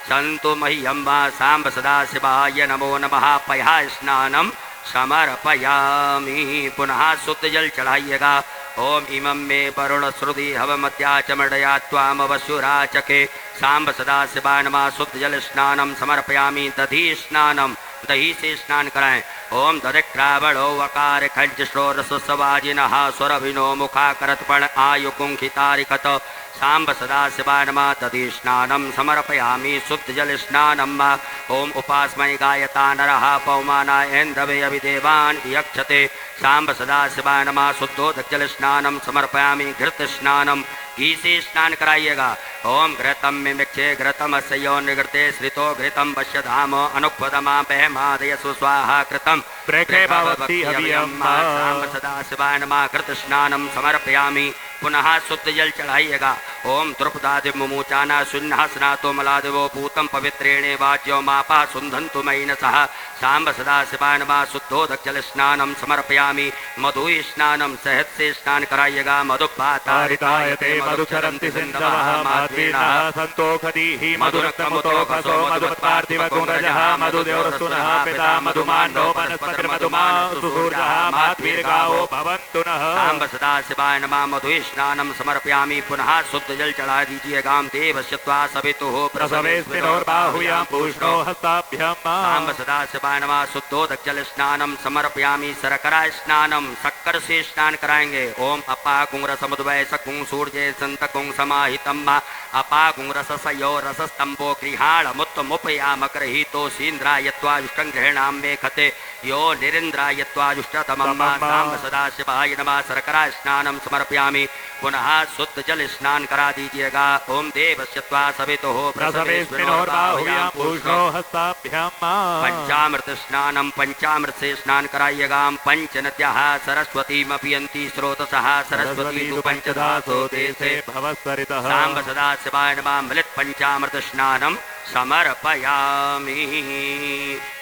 सन्तु मह्यं वा साम्ब सदाशिवाय नमो नमः। पया स्नानं समर्पयामि। पुनः शुद्ध जल चढ़ाइएगा। ओम इमं मे वरुण श्रुति हवमत्या चमडया त्वामवसुराचके सांब सदाशिवाय नमः। शुद्ध जल स्नानं समर्पयामि। दधि स्नानं, दही से स्नान कराएं। ओम दधिक्रावणो वकार खंच श्रोरसवाजिनः स्वरभिनो मुखा करतपण आयु कुंखितारिकत सांब सदाशिवाय नमः। दधि स्नानं समर्पयामि। शुद्ध जल स्नानं वा। ओम उपास्मय गायता नरः पौमानाय ऐन्द्रवे अभिदेवान् यक्षते सांब सदाशिवाय नमः। शुद्धोदक जल स्नानं समर्पयामि। घृत स्नानं, घी से स्नान कराइएगा। ओम घृतम में मिक्षे घृतम अस्यो निगृते श्रितो घृतम पश्यधाम अनुपदमा बहमादय सुस्वाहा कृतम प्रेक्षे भवति हवियं सांब सदाशिवाय नमः। घृत स्नानं समर्पयामि। पुनः शुद्ध जल चढ़ाइएगा। ओम द्रुपदादिव मुमुचाना शून्य स्नातो मलादिवो भूतम पवित्रेणे वाज्यो मापा सुंधन्तु मयि सह सांब सदाशिवाय नमः। शुद्धोदक जल स्नानं समर्पयामि। मधु स्नानं शहद से स्नान कराइएगा। मधुपातारितायते मधुचरन्ति सिन्धवः माध्वीनः सन्तोषधीः मधुरक्तमुतोखसो मधुमत्पार्थिव गुणरजः मधुदेवरस्तुनः पिता मधुमान्नो वनस्पतिर्मधुमा सुसूर्यः माध्वीर्गावो भवन्तु नः। सांब सदाशिवाय नमः। मधु स्नानं समर्पयामि। पुनः शुद्ध जल चढ़ा दीजिएगा। देवस्य त्वा सवितुः प्रसवेस्मिनोर्बाहुयां पूष्णो हस्ताभ्यां सांब सदाशिवाय नमः। शुद्धोदक जल स्नानं समर्पयामि। शर्करा स्नानं, शक्कर से स्नान कराएंगे। ओम अपाकुं रसमुद्वय सकुं सूर्ये संतकुं समाहितं मा अपाकुं रससयो रसस्तंभो गृहाणमुत्तमुपयामकरहितो सीन्द्रायत्वाजुष्टं गृह्णां मे खते यो निरिन्द्रायत्वाजुष्टतमं मा सांब सदाशिवाय नमः। शर्करा स्नानं समर्पयामि। पुनः शुद्ध जल स्नान करा दीजिएगा। ओम देवस्य त्वा सवितुः प्रसवेस्मिनोर्बाहुयां पूष्णो हस्ताभ्यां पंचामृत स्नानं, पंचामृत से स्नान कराइएगा। पंचनद्यः सरस्वतीमपियन्ति स्रोतसः सरस्वती तु पंचधासो देशे भवस्वरितः सांब सदाशिवाय नमः। मिलित पंचामृत स्नानं समर्पयामि।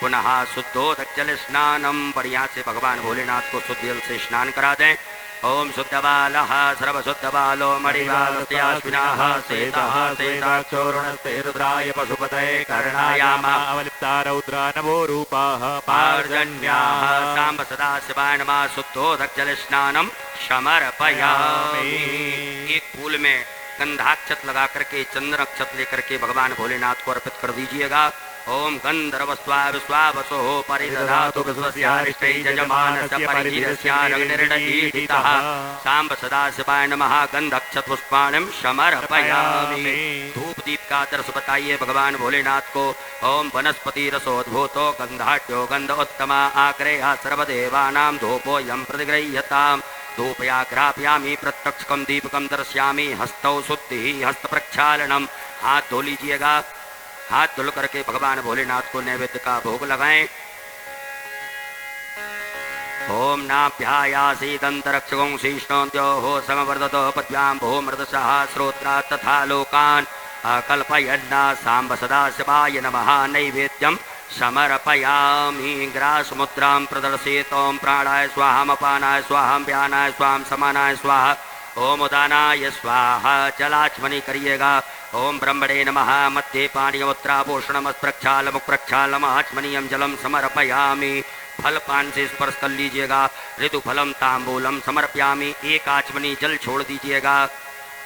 पुनः शुद्धोदक जल स्नानं। बढ़िया से भगवान भोलेनाथ को शुद्ध जल से स्नान करा दें। ओम शुद्धबालः सर्वशुद्धबालो मणिबालस्याश्विनाः सेतः सेताक्षोरुणस्ते रुद्राय पशुपतये कर्णायामा अवलिप्ता रौद्रा नवो रूपाः पार्जन्याः सांब सदाशिवाय नमः। शुद्धोदक जल स्नानं समर्पयामि। एक फूल में गंधाक्षत लगा करके चंद्र अक्षत लेकर के भगवान भोलेनाथ को अर्पित कर दीजिएगा। ओम गंधर्वस्वा विश्वावसो परिदधातु विश्वस्यारिष्टै यजमानस्य परिधीरस्यारग्निर्णीडितः सांब सदाशिवाय नमः। गंधक्षत पुष्पाणिं समर्पयामि। धूप दीप का दर्श बताइए भगवान भोलेनाथ को। ओम वनस्पति रसोद्भूतो गंधाढ्यो गंध उत्तमा आग्रेया सर्वदेवानां धूपोऽयं प्रतिगृह्यताम्। धूपयाग्रापयामि प्रत्यक्षकं दीपकं दर्शयामि। हस्तौ शुद्धिः हस्त प्रक्षालनम। हाथ धो लीजिएगा। हाथ धुल करके भगवान भोलेनाथ को नैवेद्य का भोग लगाएं। ओम नाभ्यायासीदंतरक्षगों शीष्णोद्योः समवर्धतो पद्भ्यां भूमृतसः श्रोत्रा तथा लोकान् कल्पयन्ना सांब सदाशिवाय नमः। नैवेद्यं समर्पयामि। ग्रासमुद्रां प्रदर्शयेत्। ओम प्राणाय स्वाहा अपानाय स्वाहा व्यानाय स्वाहा समानाय स्वाहा ओम उदानाय स्वाहा। जलाचमनी करिएगा। ओम ब्रह्मणे नमः। मध्ये पानीयमुत्राभूषणम प्रक्षालमुख प्रक्षालम आचमनीयम जलम समर्पयामि। फल पान से स्पर्श कर लीजिएगा। ऋतुफलम तांबूलम समर्पयामि। एक आचमनी जल छोड़ दीजिएगा।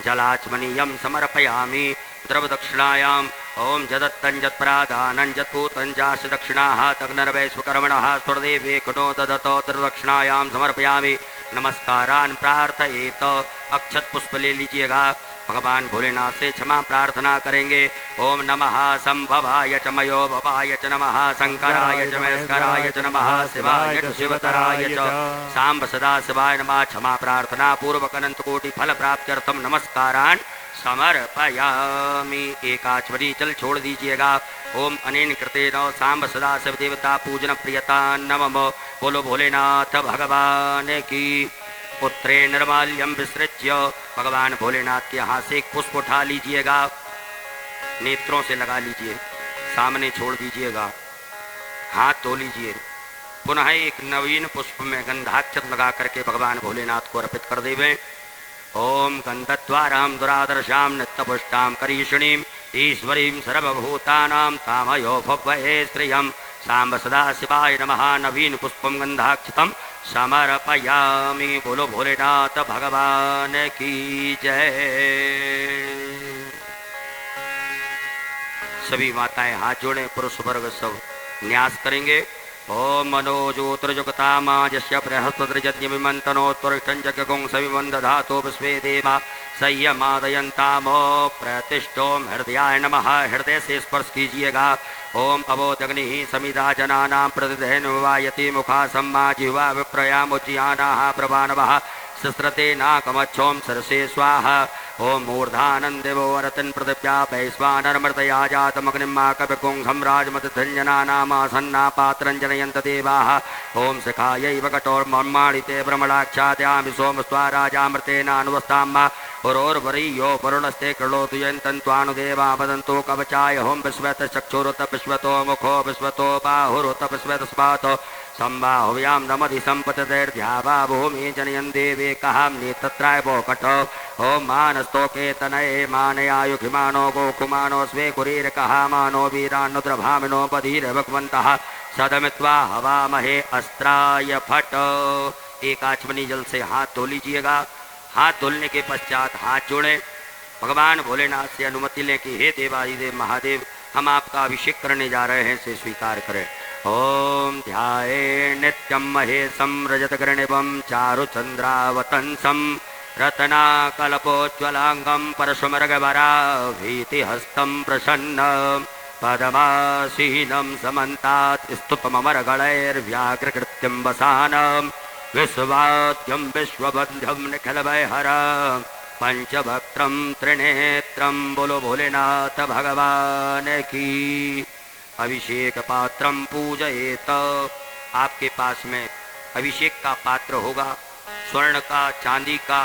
जलाचमनीयम समर्पयामि। द्रव दक्षिणायाम ओम जदत्तं जत्प्रादानं जत्पूतं जास्य दक्षिणाः तग्नर्वैश्वकर्मणः स्वर्देवे कुनो ददतो द्रवदक्षिणायाम समर्पयामि। नमस्कारान् प्रार्थयेत। अक्षत पुष्प ले लीजिएगा। भगवान भोलेनाथ से क्षमा प्रार्थना करेंगे। ओम नमः संभवाय च मयो भवाय च नमः शंकराय च महेश्वराय च नमः शिवाय च शिवतराय च सांब सदाशिवाय नमः। क्षमा प्रार्थना पूर्वक अनंत कोटि फल प्राप्त्यर्थम नमस्कारान् समर्पयामि। एक आचमनी जल छोड़ दीजिएगा। ओम अनेन कृतेन सांब सदाशिव देवता पूजन प्रियता नमः। बोलो भोलेनाथ भगवान की। पुत्रे निर्माल्यम विसृज्य भगवान भोलेनाथ के यहाँ से एक पुष्प उठा लीजिएगा। नेत्रों से लगा लीजिए। सामने छोड़ दीजिएगा। हाथ धो लीजिए। पुनः एक नवीन पुष्प में गंधाक्षत लगा करके भगवान भोलेनाथ को अर्पित कर देवें। ओम गंधद्वारां दुरादर्शां नित्यपुष्टां करीषणीं ईश्वरीं सर्वभूतानां तामयो भवये श्रियं सांब सदा शिवाय नमः। नवीन पुष्पम गंधाक्षितम समर्पयामि। बोलो भोलेनाथ भगवान की जय। सभी माताएं हाथ जोड़ें, पुरुष वर्ग सब न्यास करेंगे। ओम मनोजोत्रजुगतामाजस्य बृहस्पतिर्यज्ञमिमन्तनोत्तरिष्ठं जगगुं सविमं दधातो विश्वे देवा संयमादयन्तामो प्रतिष्ठों हृदयाय नमः। हृदय से स्पर्श कीजिएगा। ओम अवोदग्नि समिधा जनानां प्रतिदहन वायति मुखा सम्मा जिह्वा विप्रयामुज्जियानाः प्रभानवः सस्रते नाकमच्छों सरसे स्वाहा। ओम मूर्धानन्देवो वरतन् पृथिव्या वैश्वानरमृतया जातमग्निम्मा कविपुंसं राजमतधञ्जनानामासन्ना पात्रं जनयन्त देवाः। ओम शिखायैव कठोर्मर्माणिते भ्रमणाक्षाद्यामि सोमस्त्वा राजामृतेनानुवस्ताम्मा पुरोर्वरीयो वरुणस्ते कृणोतु यन्तन्त्वानुदेवा वदन्तो कवचाय। होम विश्वतश्चक्षुरुत विश्वतो मुखो विश्वतो बाहुरुत विश्वतस्मात् संबाहुव्यां नमधि सम्पतदैर्ध्यावा भूमि जनयन् देवे कहां नेतत्राय वोकट। ओम मानस्तोके तनये मानयायुखिमानो गोकुमानो स्वे कुरीर कहामानो वीरान्नुद्रभामिनो बधीर भगवन्तः सदमित्वा हवामहे अस्त्राय फट। एक आचमनी जल से हाथ धो लीजिएगा। हाथ धुलने के पश्चात हाथ जोड़ें। भगवान भोलेनाथ से अनुमति लें कि हे देवादिदेव महादेव, हम आपका अभिषेक करने जा रहे हैं, से स्वीकार करें। ओम ध्याये नित्यं महेशं रजतगर्णिभं चारुचन्द्रावतंसं रत्नाकल्पोज्ज्वलांगं परशुमर्गवराभीतिहस्तं प्रसन्नं पद्मासीनं समन्तात् स्तुपममरगणैर्व्याघ्रकृत्यं वसानं विश्वाद्यं विश्वबन्धं निखिलभयहरं पंचभक्त्रं त्रिनेत्रं। बोलो भोलेनाथ भगवान की। अभिषेक पात्रम पूजयेत। आपके पास में अभिषेक का पात्र होगा, स्वर्ण का, चांदी का,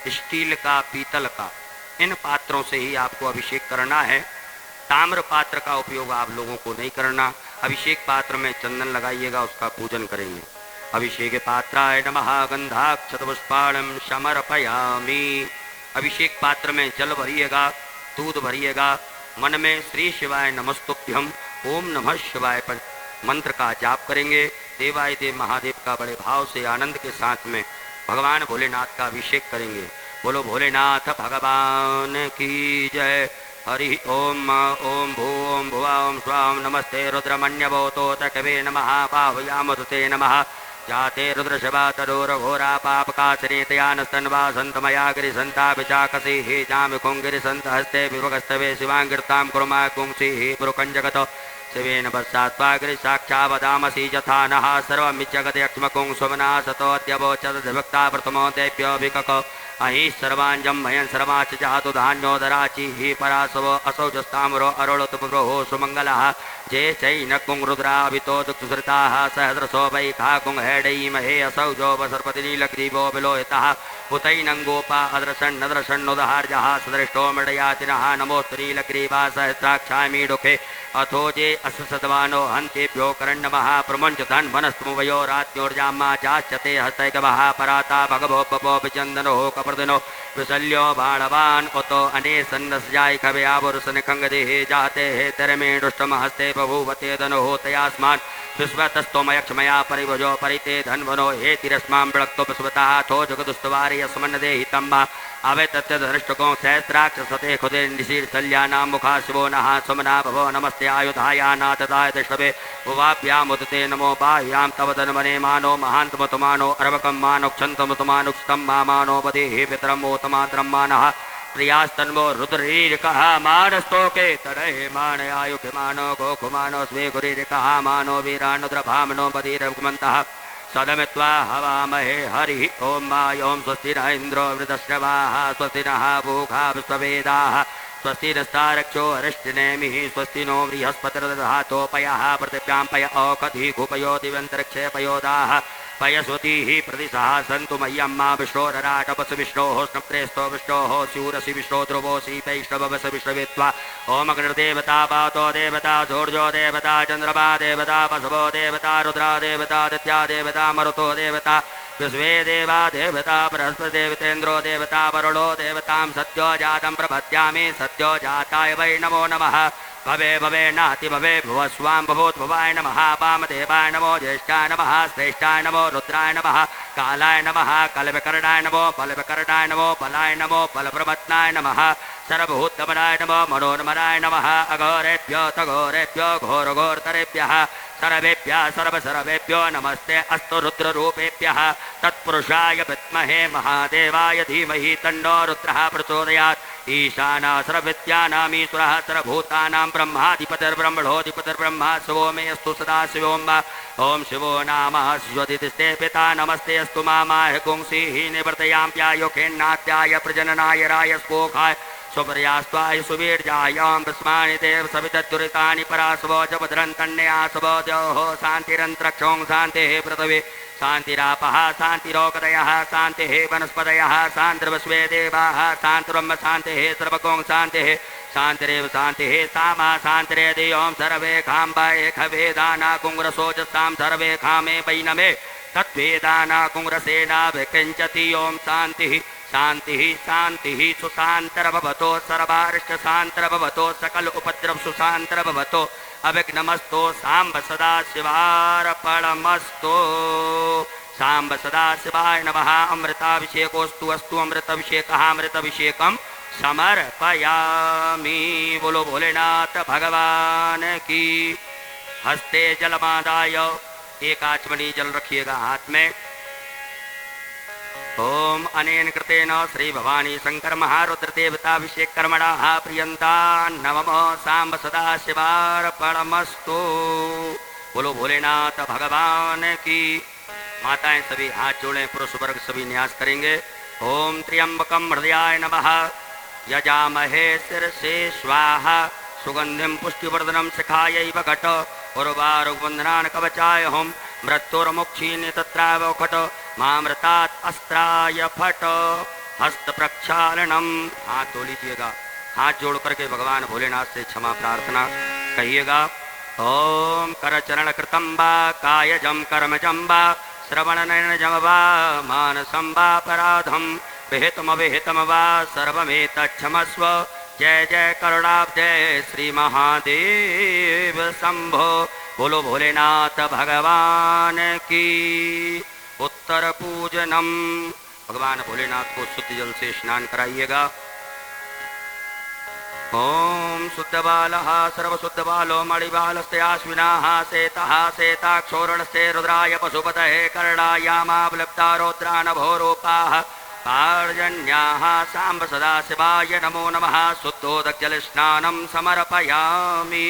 स्टील का, पीतल का। इन पात्रों से ही आपको अभिषेक करना है। ताम्र पात्र का उपयोग आप लोगों को नहीं करना। अभिषेक पात्र में चंदन लगाइएगा, उसका पूजन करेंगे। अभिषेक पात्राय नमः। गंधाक्षतपुष्पाणं समर्पयामि। अभिषेक पात्र में जल भरिएगा, दूध भरिएगा। मन में श्री शिवाय नमस्तुभ्यम ओम नमः शिवाय पर मंत्र का जाप करेंगे। देवादिदेव महादेव का बड़े भाव से आनंद के साथ में भगवान भोलेनाथ का अभिषेक करेंगे। बोलो भोलेनाथ भगवान की जय। हरि ओम ओम भूम भुवा ओम स्वाम नमस्ते रुद्रमन्यवोतो तकवे नमः। बाहुयामुते नमः। जाते रुद्रशवा तरोरघोरा पापकाचरीतयानस्तन्वा सन्तमया गिरिसन्ता विचाकसी हे जामिकुङ्गिरिसन्त हस्ते विभगस्तवे शिवाङ्गिर्तां कुर्मा कुंसी हे पुरुकञ्जगत शिवेन पश्चात्वा गिरिसाक्षावदामसि यथा नः सर्वमिज्जगत्यक्ष्मकुं स्वमना सतोऽद्यवोचदभक्ता प्रथमो दैव्यभिकक अहि सर्वाञ्जं भयं सर्वाच जातु धान्योदराचि हि परासव असौजस्ताम्रो अरुळतुप्रोः सुमङ्गलः जे चैनकुं रुद्राभितो दुःखसृताः सहस्रशो वैखा कुं हेडैमहे असौजो वसर्पतिनीलग्रीवो विलोहितः हुतैनङ्गोपा अदृशन्नदृशन्नुदहार्यः सदृष्टो मृडयातिनः नमोऽस्तु नीलग्रीवा सहस्राक्षामीडुखे अथो जे अससद्वानो हन्तेभ्यो करण्यमः प्रमुञ्च धन्वनस्तुमवयो रात्योर्जामा चाच्यते हस्तैकवः पराता भगवो बभो विचन्दनो कपर्दनो विशल्यो बाणवान् उतो अने सन्नस्याय कवयावरुसनिखङ्गदेहे जाते हे तरमे दुष्टमहस्ते बभूवते धनुः तयास्मान् विश्वतस्तोमयक्षमया परिभुजो परिते धन्वनो हे तिरस्मां विळक्तो विश्वतः थो जगदुस्तवारि यस्मन्नदेहि तम्मा अवे तत्तधनुष्टकों सहस्राक्षसते खुदे निशीर्शल्यानां मुखा शिवो नः सुमना भवो नमस्ते आयुधाया नाथदाय दशवे उवाभ्यामुदते नमो बाह्यां तव धन्वने मानो महान्तमतुमानो अर्वकं मानुक्षन्तमतुमानुक्षतं मानो वदेहि पितरमोतमात्रं मानः प्रियास्तन्वो रुद्रीर्कः मानस्तोके तडहे मानयायुभिमानो गोकुमानो स्वे गुरीर्कः मानो वीरान्नुद्रभामनो बधीरघुमन्तः सदमित्वा हवामहे हरिः ओम ओं स्वस्ति न इन्द्रो वृतश्रवाः स्वस्ति नः पूषा विश्ववेदाः स्वस्ति नस्तारक्षो अरिष्टिनेमिः स्वस्ति नो बृहस्पतिर्दधातोपयः पृथिव्यां पय औषधि भूपयो दिव्यन्तरिक्षे पयोदाः पयस्वतीः प्रतिशः सन्तु मह्यं मा विष्णोरराटपसु विष्णोः स्नप्रेस्थो विष्णोः स्यूरसि विष्णो ध्रुवोऽसि वैष्णववस विश्ववित्वा ओम अग्निर्देवता पातो देवता सूर्यो देवता चन्द्रमा देवता वसवो देवता रुद्रा देवता दित्या देवता मरुतो देवता विश्वे देवा देवता बृहस्पति देवतेन्द्रो देवता वरुणो देवतां सत्यो जातं प्रपद्यामि सत्यो जाताय वै नमो नमः भवे भवे नाति भवे भुवस्वां भवोद्भवाय नमः वामदेवाय नमो ज्येष्ठाय नमः श्रेष्ठाय नमो रुद्राय नमः कालाय नमः कलविकरणाय नमो बलविकरणाय नमो बलाय नमो बलप्रमत्नाय नमः सर्वभूतमनाय नमो मनोन्मनाय नमः अघोरेभ्यो तघोरेभ्यो घोरघोरतरेभ्यः सर्वेभ्यः सर्वसर्वेभ्यो नमस्ते अस्तु रुद्ररूपेभ्यः तत्पुरुषाय विद्महे महादेवाय धीमहि तन्नो रुद्रः प्रचोदयात् ईशाना सर्वविद्यानामीश्वरः सर्वभूतानां ब्रह्माधिपतिर्ब्रह्मणोऽधिपतिर्ब्रह्मा शिवो मे अस्तु सदा शिवों ओं शिवो नाम स्वदितिस्ते पिता नमस्ते अस्तु मामाह गुंसीः निवर्तयाम्प्यायोखेन्नात्याय प्रजननाय राय स्पोखाय सुपर्यास्त्वाय सुवीर्यायां विस्मानि देव सवितद्दुरितानि परासवो च भद्रं तन्यासवो द्योः शान्तिरन्तरिक्षों शान्तिः पृथिवी शान्तिरापः शान्तिरोगदयः शान्तिः वनस्पतयः शान्तिर्विश्वे देवाः शान्तिर्ब्रह्म शान्तिः सर्वगों शान्तिः शान्तिरेव शान्तिः सामा शान्तिरेदियों सर्वे खाम्बाये खवेदाना कुङ्ग्रसोजसां सर्वे खामे वैनमे तद्वेदाना कुङ्ग्रसेना विकिञ्चति ओं शान्तिः शान्तिः शान्तिः सुशान्तर्भवतो सर्वारिष्टशान्तर्भवतो सकल उपद्रव सुशान्तर्भवतो अविघ्नमस्तो साम्ब सदा शिवार्पणमस्तु साम्ब सदा शिवाय नमः अमृताभिषेकोस्तु अस्तु अमृताभिषेकः अमृताभिषेकं समर्पयामि बोलो भोलेनाथ भगवान की हस्ते जलमादाय एक आचमनी जल रखिएगा हाथ में ओम अनेन कृतेन श्री भवानी शंकर महारुद्र देवताभिषेक कर्मणः प्रियंता नमः सांब सदा शिवार्पणमस्तु बोलो भोलेनाथ भगवान की माताएं सभी हाथ जोड़ें पुरुष वर्ग सभी न्यास करेंगे ओम त्र्यंबकम हृदयाय नमः यजामहे शिरसे स्वाहा सुगंधिम पुष्टिवर्धनम शिखायैव घट उर्वारुवंदनान कवचाय हम मृत्युर्मुक्षीनि तत्राव खट मामृतात् अस्त्राय फट हस्त प्रक्षालनम हाथ धो लीजिएगा हाथ जोड़ करके भगवान भोलेनाथ से क्षमा प्रार्थना कहिएगा ओम करचरण कृतं वा कायजं कर्मजं वा श्रवणनयनजं वा मानसं वा पराधं विहितमविहितं वा सर्वमेतच्छमस्व जय जय करुणाब्धे श्री महादेव शंभो बोलो भोलेनाथ भगवान की उत्तर पूजनम भगवान भोलेनाथ को शुद्ध जल से स्नान कराइएगा ओम शुद्ध बालः सर्वशुद्ध बालो मणिबालस्ते आश्विनाः सेतः सेताक्षोरणस्ते रुद्राय पशुपतये कर्णायामावलिप्ता रौद्रानभोरूपाः पार्जन्याः सांब सदा शिवाय नमो नमः शुद्धोदकजलस्नानं समर्पयामि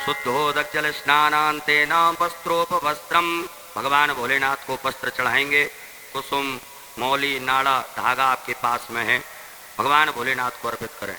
शुद्धोदकजलस्नानान्तेन वस्त्रोपवस्त्रम भगवान भोलेनाथ को वस्त्र चढ़ाएंगे कुसुम मौली नाड़ा धागा आपके पास में है भगवान भोलेनाथ को अर्पित करें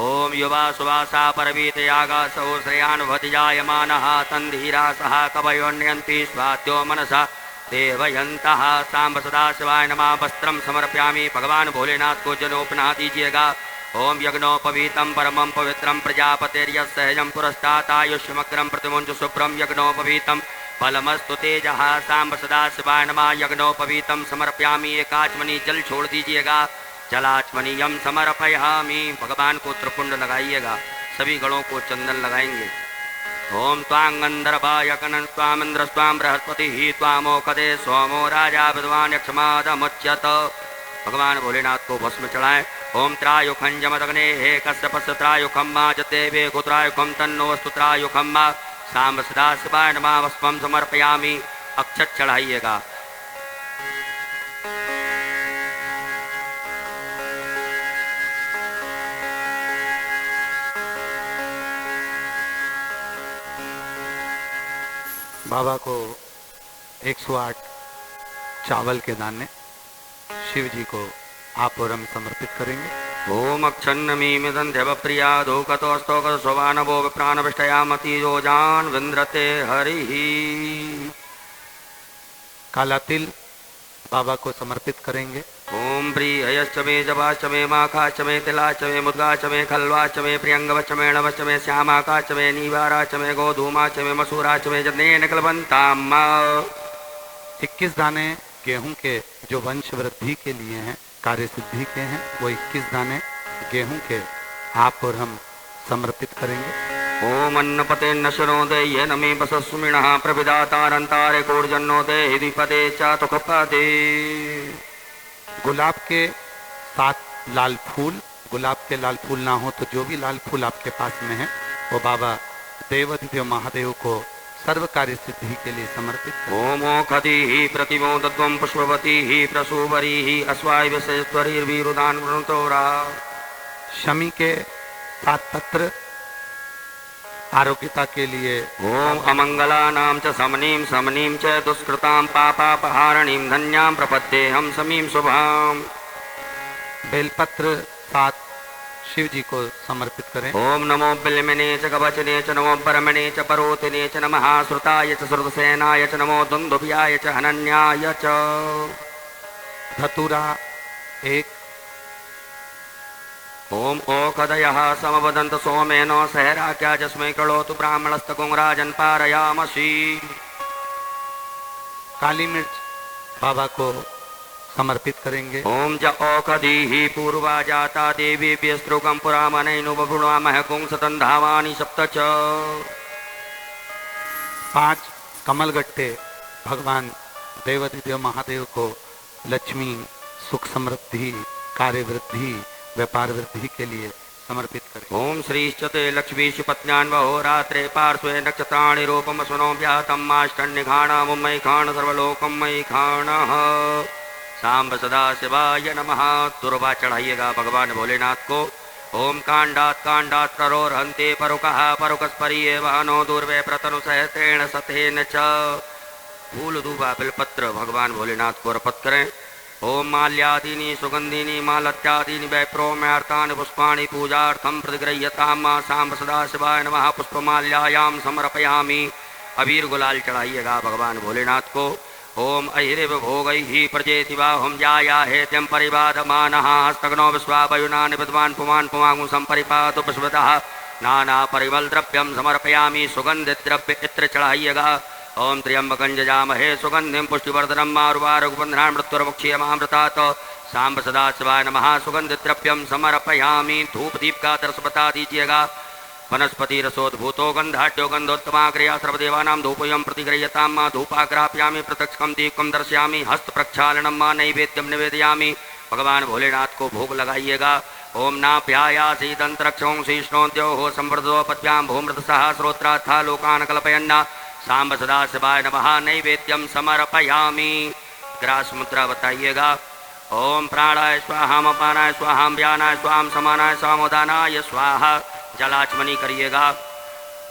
ओम युवा सुवासा परवीत यागा सौ श्रेयानुभति जायमानः तन्धीरा सह कवयोन्यन्ति स्वाद्यो मनसा देवयन्तः सांब सदा शिवाय नमः वस्त्रम समर्पयामि भगवान भोलेनाथ को जनोपना दीजिएगा ओम यज्ञोपवीतं परमं पवित्रं प्रजापतिर्यस्सहजं पुरस्तात् आयुष्यमग्रं प्रतिमुञ्च शुभ्रं यज्ञोपवीतं फलमस्तु तेजः सांब सदा शिवाय नमः यज्ञोपवीतं समर्पयामि एकाचमनी जल छोड़ दीजिएगा जलाचमनीयम समर्पयामि भगवान को त्रिपुंड लगाइएगा सभी गणों को चंदन लगाएंगे ओम त्वांगंधर्वाय कनन स्वामिंद्र स्वाम बृहस्पति ही त्वामोखदे सोमो राजा विद्वान यक्षमादमुच्यत भगवान भोलेनाथ को भस्म चढ़ाएं ओम त्रायुखं जमदग्ने हे कश्यपस्य त्रायुखं मा जतेवे गोत्रायुखं तन्नोऽस्तु त्रायुखं मा सांब सदा शिवाय नमः वस्त्रं समर्पयामि अक्षत चढ़ाइएगा बाबा को 108 चावल के दाने शिव जी को आप और हम समर्पित करेंगे ओम अक्षन्नमीमिदं देवप्रिया धूकतोस्तोकत सोवानवो विप्राणविष्टयामति योजान विन्द्रते हरिः काला तिल बाबा को समर्पित करेंगे ओम प्रियश्च मे जवाश्च मे माखाश्च मे तिलाश्च मे मुद्गाश्च मे खल्वाश्च मे प्रियंगवश्च मे णवश्च मे श्यामाकाश्च मे नीवाराश्च मे गोधूमाश्च मे मसूराश्च मे जनेन कल्पन्ताम् 21 दाने गेहूं के जो वंश वृद्धि के लिए हैं, कार्य सिद्धि के हैं, वो 21 दाने गेहूं के आप और हम समर्पित करेंगे। ओम अन्नपते नशनोदे ये नमे बसस्मिणः प्रविदातारंतारे कोर्जन्नोदे हिदिपदे चातुकपदे। गुलाब के 7 लाल फूल, गुलाब के लाल फूल ना हो तो जो भी लाल फूल आपके पास में है वो बाबा देवाधिदेव महादेव को सर्व कार्य सिद्धि के लिए समर्पित करें। ओमोखति प्रतिमोदत्वं पुष्पवती प्रसूवरी अस्वाय विशेश्वरीर्वीरुदान वृणतोरा। शमी के 7 पत्र आरोग्यता के लिए। ओम अमंगलानां च समनीं समनीं च दुष्कृतां पापापहारणीं धन्यां प्रपद्येऽहं समीं शुभाम्। बेलपत्र 7 शिव जी को समर्पित करें। ओम नमो बिल्मने च कवचने च नमो परमणे च परोतिने च नमः श्रुताय च श्रुतसेनाय च नमो दुन्दुभ्याय च हनन्याय च। धतूरा 1। ओम ओखदयः समवदन्त सोमेन सहराख्या जस्मै करोतु ब्राह्मणस्तकुं राजन् पारयामसि। काली मिर्च बाबा को समर्पित करेंगे। ओम च ओखधीः पूर्वा जाता देवीभ्यस्त्रुकं पुरामनैनु बभृणामः कुंसतं धावानि सप्त च। 5 कमलगट्टे भगवान देवाधिदेव महादेव को लक्ष्मी, सुख समृद्धि, कार्य वृद्धि, व्यापार वृद्धि के लिए समर्पित करें। ओम श्रीश्चते लक्ष्मीषु पत्न्यान्वहो रात्रे पार्श्वे नक्षत्राणि रूपमस्वनो व्यातं माष्टन्निघाणं मयि खाण सर्वलोकं मयि खाणः। सांब सदा शिवाय नमः। तुरबा चढ़ाइएगा भगवान भोलेनाथ को। ओम कांडात प्ररोहन्ते परुकः परुकस्परिये वहनो दूर्वे प्रतनु सहस्रेण सतेन च। फूल दूबा बिलपत्र भगवान भोलेनाथ को अर्पित करें। ओम माल्यादीनि सुगंधीनि मालत्यादीनि वैप्रोम्यार्थानि पुष्पाणि पूजार्थं प्रतिगृह्यताम्। सांब सदा शिवाय नमः। पुष्पमाल्यायां समर्पयामि। अबीर गुलाल चढ़ाइएगा भगवान भोलेनाथ को। ओम अहिरिव भोगैः प्रजेति बाहुं जायाहेत्यं परिबाधमानः हस्तग्नो विश्वावयुनानि विद्वान् पुमान् पुमागुं सम्परिपातु पुष्पतः नाना परिमल द्रव्यं समर्पयामि। सुगंधित द्रव्य इत्र चढ़ाइएगा। ओम त्र्यंबकं यजामहे सुगंधिं पुष्टिवर्धनम् मारुवारुगबन्धनान् मृत्युर्मुक्षीयमामृतात्। सांब सदा शिवाय नमः। सुगंधित द्रव्यं समर्पयामि। धूप दीप का दर्श बता दीजिएगा। वनस्पति रसोद्भूतो गंधाढ्यो गंधोत्तमाग्रया सर्वदेवानां धूपोऽयं प्रतिगृह्यताम्। धूपाग्रापयामि प्रत्यक्षं दीपकं दर्शयामि। हस्त प्रक्षालनं नैवेद्यं निवेदयामि। भगवान भोलेनाथ को भोग लगाइएगा। ओम नाभ्यायासी दंतरक्षों शीष्णोद्योः संवर्धो पद्भ्यां भूमृतसः श्रोत्राथा लोकान् कल्पयन्। सांब सदा शिवाय नमः। नैवेद्यं समर्पयामि। ग्रास मुद्रा बताइएगा। ओम प्राणाय स्वाहा अपानाय स्वाहा व्यानाय स्वाहा समानाय स्वामोदानाय स्वाहा। जलाचमनी करिएगा।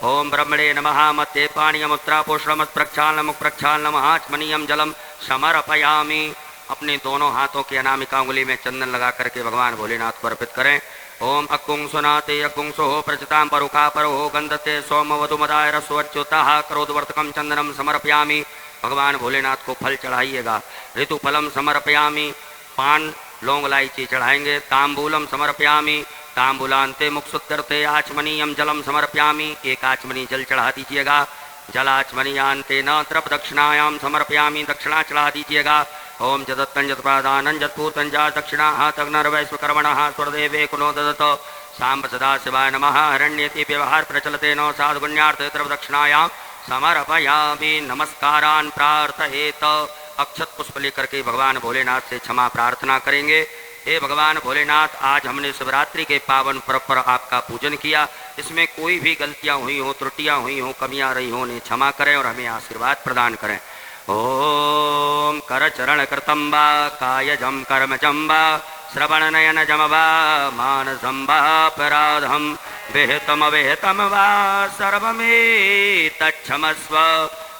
ओम ब्रह्मणे नमः। मत्ते पानीयमुत्रा पोषणमत् प्रक्षालनमुख प्रक्षालनम आचमनीयम जलम समर्पयामि। अपने दोनों हाथों की अनामिका उंगली में चंदन लगा करके भगवान भोलेनाथ को अर्पित करें। ओम अकुंग सुनाते अकुंसो प्रचितां परुका परो गंधते सोम वधुमदाय रसोच्युतः क्रोधवर्तकम चंदनम समर्पयामि। भगवान भोलेनाथ को फल चढ़ाइएगा। ऋतुफलम समर्पयामि। पान लौंग इलायची चढ़ाएंगे। तांबूलम समर्पयामि। तांबूलांते मुक्षुत्कर्ते आचमनीयम जलम समर्पयामि। एक आचमनी जल चढ़ा दीजिएगा। जलाचमनीयांते न त्रप दक्षिणायाम समर्पयामि। दक्षिणा चढ़ा दीजिएगा। ओम जदत्तं जत्पादानं जत्पूतं जा दक्षिणा तग्नर्वैश्वकर्मणः स्वरदेवे कुनो ददत। सांब सदा शिवाय नमः। हरण्येति व्यवहार प्रचलते न साधुगुण्यार्थे त्रप दक्षिणायां समर्पयामि। नमस्कारान् प्रार्थयेत। अक्षत पुष्प लेकर के भगवान भोलेनाथ से क्षमा प्रार्थना करेंगे। हे भगवान भोलेनाथ, आज हमने शिवरात्रि के पावन पर्व पर आपका पूजन किया। इसमें कोई भी गलतियां हुई हो, त्रुटियां हुई हो, कमियां रही हो, उन्हें क्षमा करें और हमें आशीर्वाद प्रदान करें। ओम कर चरण कृतं वा कायजं कर्मजं वा श्रवणनयनजं वा मानसं वा अपराधं विहितमविहितं वा सर्वमेतत्क्षमस्व।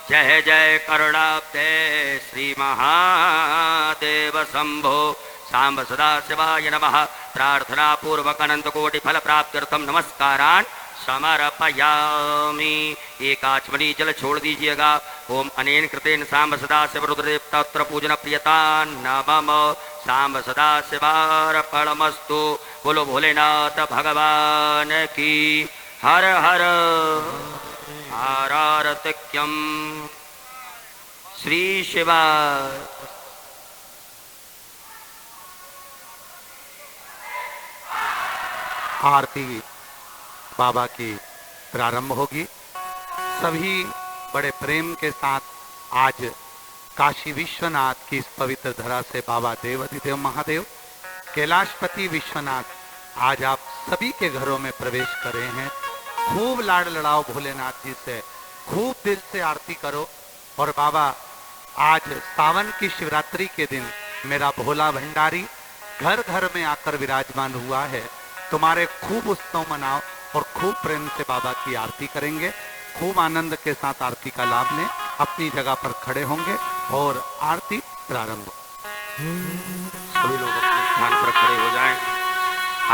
जय जय करुणाब्धे श्री महादेव शंभो। सांब सदा शिवाय नमः। प्रार्थना पूर्वक अनंत कोटि फल प्राप्त्यर्थम नमस्कारान् समर्पयामि। एक आचमनी जल छोड़ दीजिएगा। ओम अनेन कृतेन सांब सदा शिव रुद्रदेव तत्र पूजन प्रियता नमः। सांब सदा शिवार्पणमस्तु। बोलो भोलेनाथ भगवान की। हर हर आरारतिक्यम। श्री शिवाय। आरती बाबा की प्रारंभ होगी। सभी बड़े प्रेम के साथ आज काशी विश्वनाथ की इस पवित्र धरा से बाबा देवाधिदेव महादेव कैलाशपति विश्वनाथ आज आप सभी के घरों में प्रवेश कर रहे हैं। खूब लाड़ लड़ाओ भोलेनाथ जी से, खूब दिल से आरती करो। और बाबा आज सावन की शिवरात्रि के दिन मेरा भोला भंडारी घर घर में आकर विराजमान हुआ है। तुम्हारे खूब उत्सव मनाओ और खूब प्रेम से बाबा की आरती करेंगे। खूब आनंद के साथ आरती का लाभ लें। अपनी जगह पर खड़े होंगे और आरती प्रारंभ। सभी लोग अपने स्थान पर खड़े हो जाएं।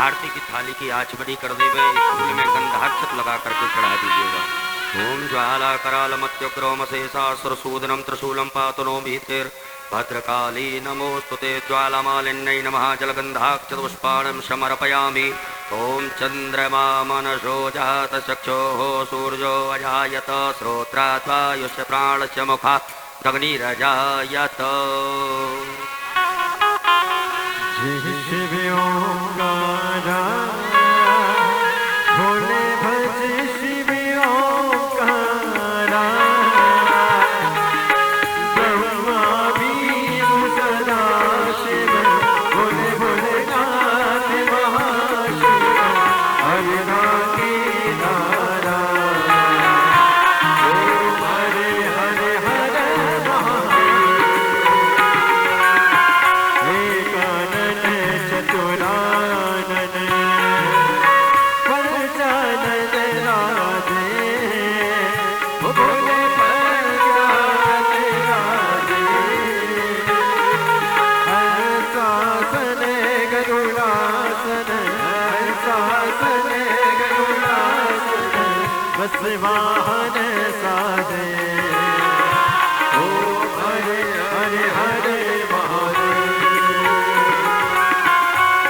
आरती की थाली की आंच बड़ी कर देवे, फूल में गंधाक्षत लगा करके चढ़ा दीजिएगा। ओम ज्वाला करालमत्युग्रोमशेषासुरसूदनं त्रिशूलं पातु नो भीतिर भद्रकाली नमोस्तुते ज्वालामालिन्यै नमः जलगन्धाक्षतपुष्पाणं समर्पयामि। ओम चंद्रमा मनसो जात चक्षुः सूर्यो अजायत श्रोत्राद्वायुष्य प्राणस्य मुखात् अग्निरजायत। जय शिव ओंकारा भोले भज शिव ओंकारा ब्रह्मा विष्णु सदा शिव भोले भोलेनाथ महाशिव हरिना केदारा ओम हरे हरे हरे एकानन चतुरानन पंचानन राधे भोले पंचानन राधे हंसासन गरुड़ासन हंसासन गरुड़ासन बस वाहन साधे ओम हरे हरे हरे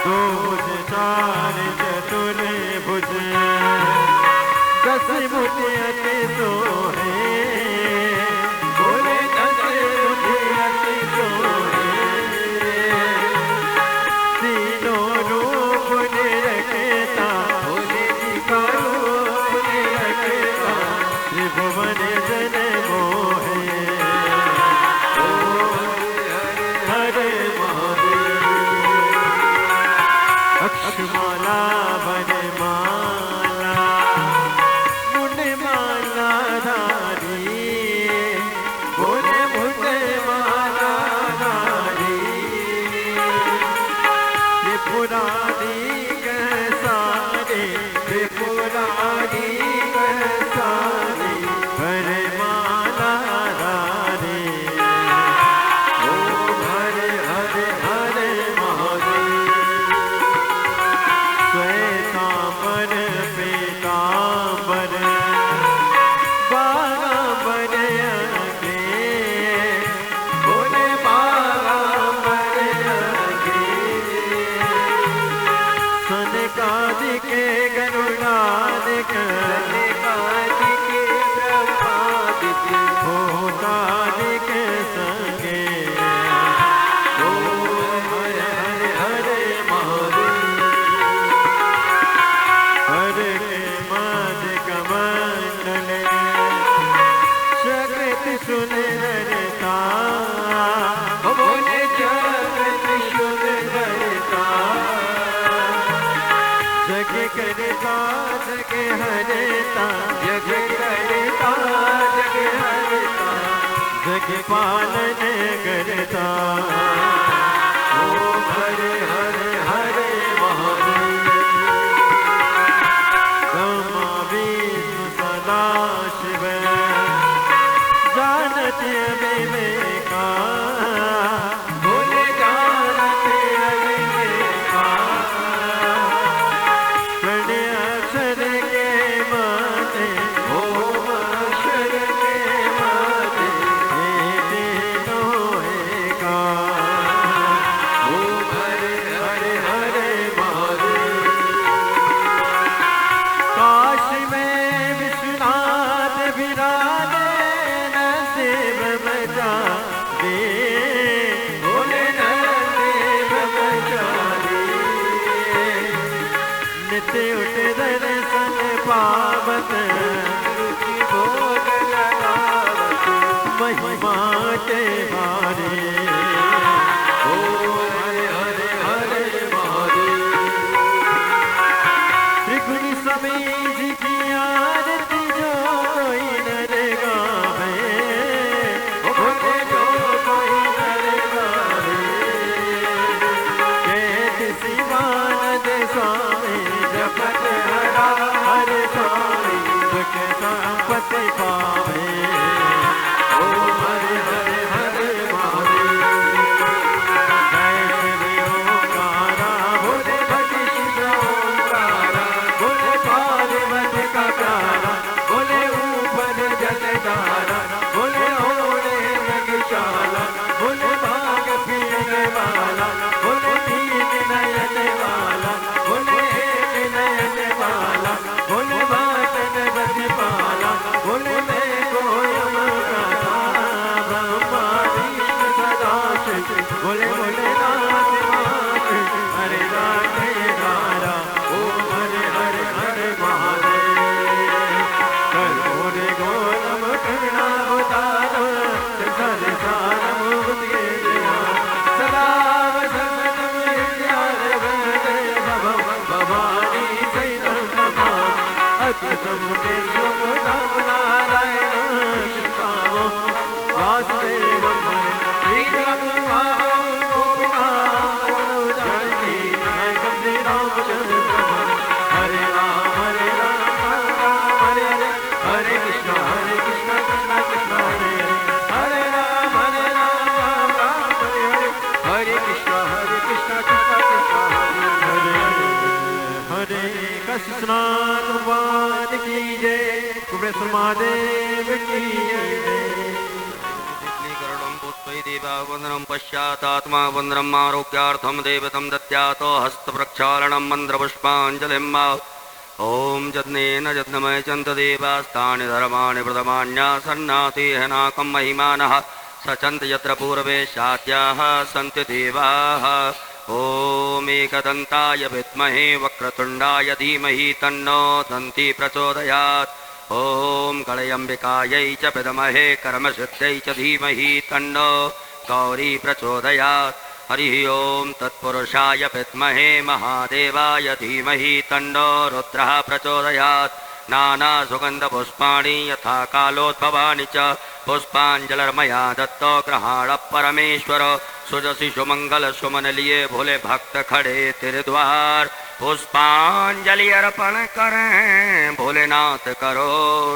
दो भुज चार चतुर भुज दस भुज अति सोहे बोले दस भुज अति सोहे तीनों रूप निरखता भोले जी का रूप निरखता त्रिभुवन जन मोहे ओम हरे महादेव अक्षमाला वनमाला मुंडमाला धारी बोले मुंडमाला धारी त्रिपुरारी सारे त्रिपुरारी सारे वनमाला धारी ओम हरे हरे हरे महादेव श्वेतांबर पीतांबर बागांबर आगे बोले बागांबर आगे सनकादिक गरुड़ादिक सनकादिक ब्रह्मादिक भूतादिक संगे ओम हरे हरे हरे महादेव हरे मद कमंडले जगत सुंदरता बोले जगत सुंदरता जग करता जग हरता जग करता जग हरता जग पालन करता ओम हरे हरे हरे महादेव ब्रह्मा विष्णु सदा शिव जानत विवेका बोले जानत विवेका प्रण अक्षर के माते ओम अक्षर के माते हे तीनों एका ओम हरे हरे हरे महादेव काशी में विश्वनाथ विराजे नसीब में ब्रह्मचारी बोले नरदेव ब्रह्मचारी नित्य उठ दर्शन पावत रुचि भोग लगावत महिमा तुम्हारी ओ हरे हरे हरे महादेव त्रिगुण समीज की आरती जो कोई नर गावे भोले जो कोई नर गावे कहत शिवानंद स्वामी जपत हरा हर स्वामी सुख संपत्ति पावे ओ हरे हरे हरे महादेव जय शिव ओंकारा भोले भज शिव ओंकारा भोले पार्वती का प्यारा भोले ऊपर जलधारा भोले ओढ़े नगशाला भोले भाग पीने वाला भोले तीन नयन वाला भोले एक नयन वाला भोले बाटन रखपाला भोले मैं गोयम गाता ब्रह्मा विष्णु सदा शिव भोले भोले नाथ नाथ हरे राधे धारा ओ हरे हरे हरे महादेव करोरे गोलम करना उतारो सर सारम बुद्धि दिया सदा वसंतम विद्यार वदे भवानी सैतम अत्यतम देशम राम नारायण शिवाओ वासुदेवम श्रीराम जानकी नायकम श्री रामचंद्र हरे राम हरे हरे हरे कृष्ण कृष्ण कृष्ण हरे हरे राम राम हरे हरे कृष्ण कृष्ण कृष्ण हरे हरे कृष्णान भगवान की जय कुबेर महादेव की जय देवावन्दनं पश्चातात्मा वन्दनम् आरोग्यार्थं देवतं दत्यातो हस्तप्रक्षालनं मन्त्रपुष्पाञ्जलिं ॐ जज्ञेन जज्ञमय चन्तदेवास्तानि धर्माणि प्रथमान्यासन्नाथेह नाकं महिमानः सचन्त यत्र पूर्वे शात्याः सन्ति देवाः ॐ एकदन्ताय विद्महे वक्रतुण्डाय धीमहि तन्नो दन्ती प्रचोदयात् ॐ कलयम्बिकायै च विद्महे कर्मसिद्ध्यै च धीमहि तन्नो गौरी प्रचोदयात् हरिः ॐ तत्पुरुषाय विद्महे महादेवाय धीमहि तन्नो रुद्रः प्रचोदयात् नानासुगन्धपुष्पाणि यथा कालोद्भवानि च पुष्पाञ्जलिर्मया दत्तो गृहाण परमेश्वर सुजसि सुमंगल सुमन लिए भोले भक्त खड़े तेरे द्वार पुष्पांजलि अर्पण करें भोलेनाथ करो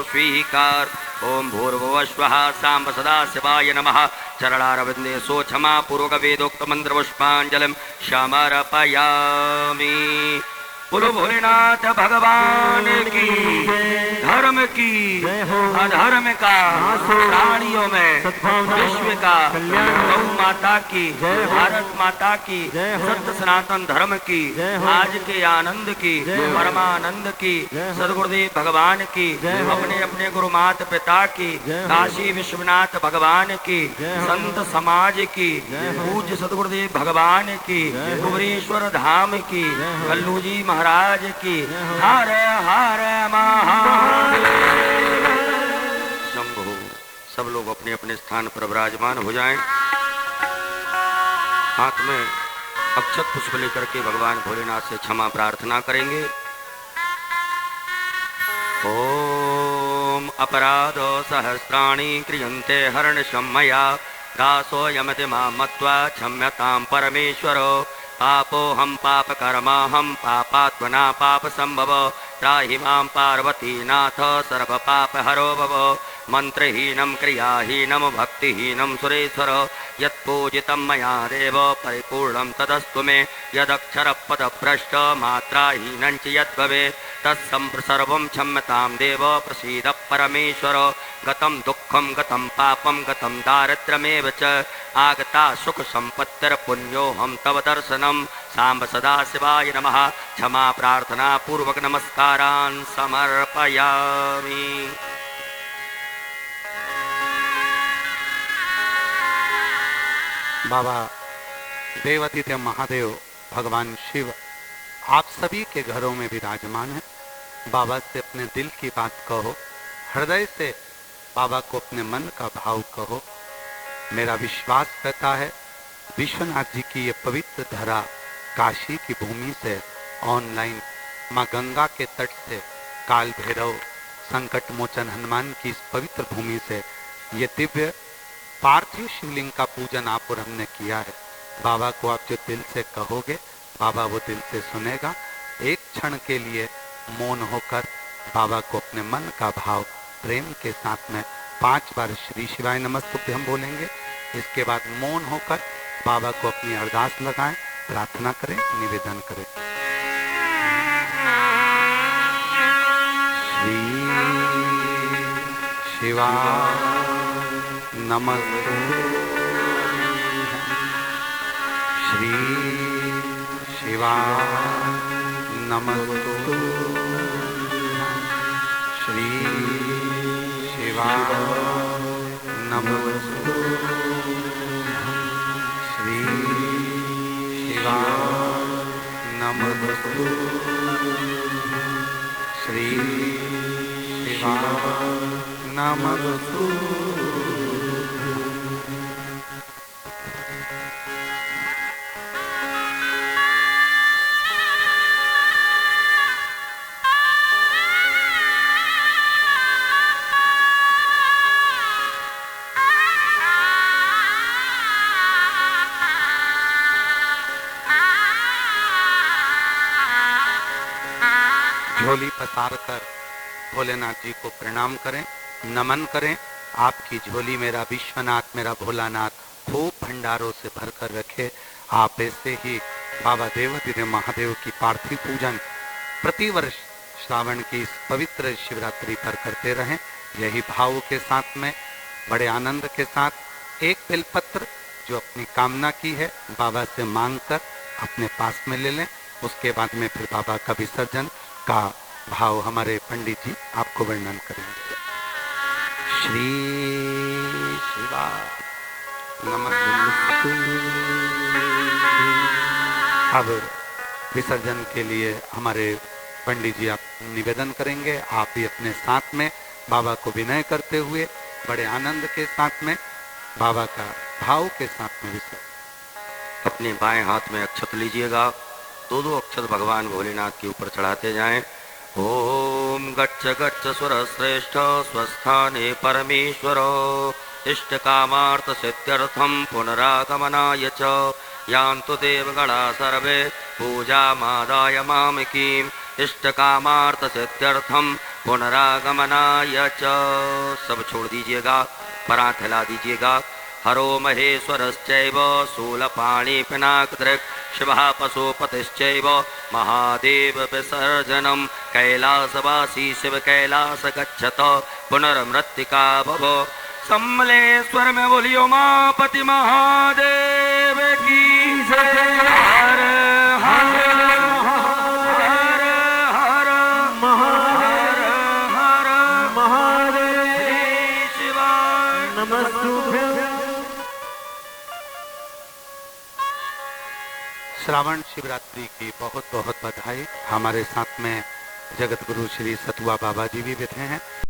स्वीकार ओम भूर्भुवस्वः सांब सदा शिवाय नमः चरणारविंदे सो क्षमा पूर्वक वेदोक्त मंत्र पुष्पांजलिं समर्पयामि। बोलो भोलेनाथ भगवान की धर्म की अधर्म का प्राणियों में विश्व का गौ माता की भारत माता की सत्य सनातन धर्म की आज के आनंद की परमानंद की सदगुरुदेव भगवान की अपने अपने गुरु माता पिता की काशी विश्वनाथ भगवान की संत समाज की पूज्य सदगुरुदेव भगवान की भुवनेश्वर धाम की कल्लू जी महाराज की हर हर महादेव। शंभो। सब लोग अपने अपने स्थान पर विराजमान हो जाएं। हाथ में अक्षत पुष्प लेकर के भगवान भोलेनाथ से क्षमा प्रार्थना करेंगे। ओम अपराधो सहस्राणि क्रियन्ते हर्निशं मया दासो यमति मां मत्वा क्षम्यतां परमेश्वरो पापो हम पाप कर्मा हम पापात्मना पाप संभव त्राहि मां पार्वती नाथ सर्व पाप हरो भव मंत्रहीनम क्रियाहीनम भक्तिहीनम सुरेश्वर यत्पूजितं मया देव परिपूर्णं तदस्तु मे यदक्षर पद भ्रष्ट मात्राहीनं च यद्भवेत् तत्सर्वं क्षम्यतां देव प्रसीद परमेश्वर गतं दुःखं गतं पापं गतं दारिद्र्यमेव च आगता सुख संपत्तिर्पुण्योऽहं तव दर्शनं सांब सदा शिवाय नमः। क्षमा प्रार्थना पूर्वक नमस्कारान् समर्पयामि। बाबा देवादित्य महादेव भगवान शिव आप सभी के घरों में विराजमान है। बाबा से अपने दिल की बात कहो, हृदय से बाबा को अपने मन का भाव कहो। मेरा विश्वास रहता है विश्वनाथ जी की ये पवित्र धरा काशी की भूमि से ऑनलाइन माँ गंगा के तट से काल भैरव संकट मोचन हनुमान की इस पवित्र भूमि से ये दिव्य पार्थिव शिवलिंग का पूजन आप और हमने किया है। बाबा को आप जो दिल से कहोगे बाबा वो दिल से सुनेगा। एक क्षण के लिए मौन होकर बाबा को अपने मन का भाव प्रेम के साथ में 5 बार श्री शिवाय नमस्तुभ्यं हम बोलेंगे। इसके बाद मौन होकर बाबा को अपनी अरदास लगाएं, प्रार्थना करें, निवेदन करें। श्री शिवाय नमस्तुभ्यं, श्री शिवाय नमस्तुभ्यं, श्री शिवाय नमस्तुभ्यं, श्री शिवाय नमस्तुभ्यं, श्री शिवाय नमस्तुभ्यं। झोली पसार कर भोलेनाथ जी को प्रणाम करें, नमन करें। आपकी झोली मेरा विश्वनाथ, मेरा भोलानाथ खूब भंडारों से भर कर रखे। आप ऐसे ही बाबा देवादित्य महादेव की पार्थिव पूजन प्रतिवर्ष श्रावण की इस पवित्र शिवरात्रि पर करते रहें। यही भाव के साथ में बड़े आनंद के साथ एक बेलपत्र जो अपनी कामना की है बाबा से मांग कर अपने पास में ले लें। उसके बाद में फिर बाबा का विसर्जन का भाव हमारे पंडित जी आपको वर्णन करेंगे। श्री शिवाय नमस्तुभ्यं। अब विसर्जन के लिए हमारे पंडित जी आप निवेदन करेंगे। आप भी अपने साथ में बाबा को विनय करते हुए बड़े आनंद के साथ में बाबा का भाव के साथ में विसर्जन। अपने बाएं हाथ में अक्षत लीजिएगा, 2 अक्षत भगवान भोलेनाथ के ऊपर चढ़ाते जाएं। ओम गच्छ गच्छ सुर श्रेष्ठ स्वस्थाने परमेश्वर इष्ट कामार्थ सिद्ध्यर्थम पुनरागमनाय च यान्तु देवगणा सर्वे पूजामादाय मामकीम् इष्ट कामार्थ सिद्ध्यर्थम पुनरागमनाय च। सब छोड़ दीजिएगा, परात हिला दीजिएगा। हरो महेश्वरश्चैव शूलपाणि पिनाकदृक् शिवः पशुपतिश्चैव महादेव विसर्जनं कैलासवासी शिव कैलास गच्छत पुनर्मृत्तिका भवो। सम्मलेश्वर में बोलियो उमापति महादेव की जय। हर हर हर हर हर हर महादेव। श्री शिवाय नमस्तुभ्यं। श्रावण शिवरात्रि की बहुत बहुत बधाई। हमारे साथ में जगत गुरु श्री सतुआ बाबा जी भी बैठे हैं।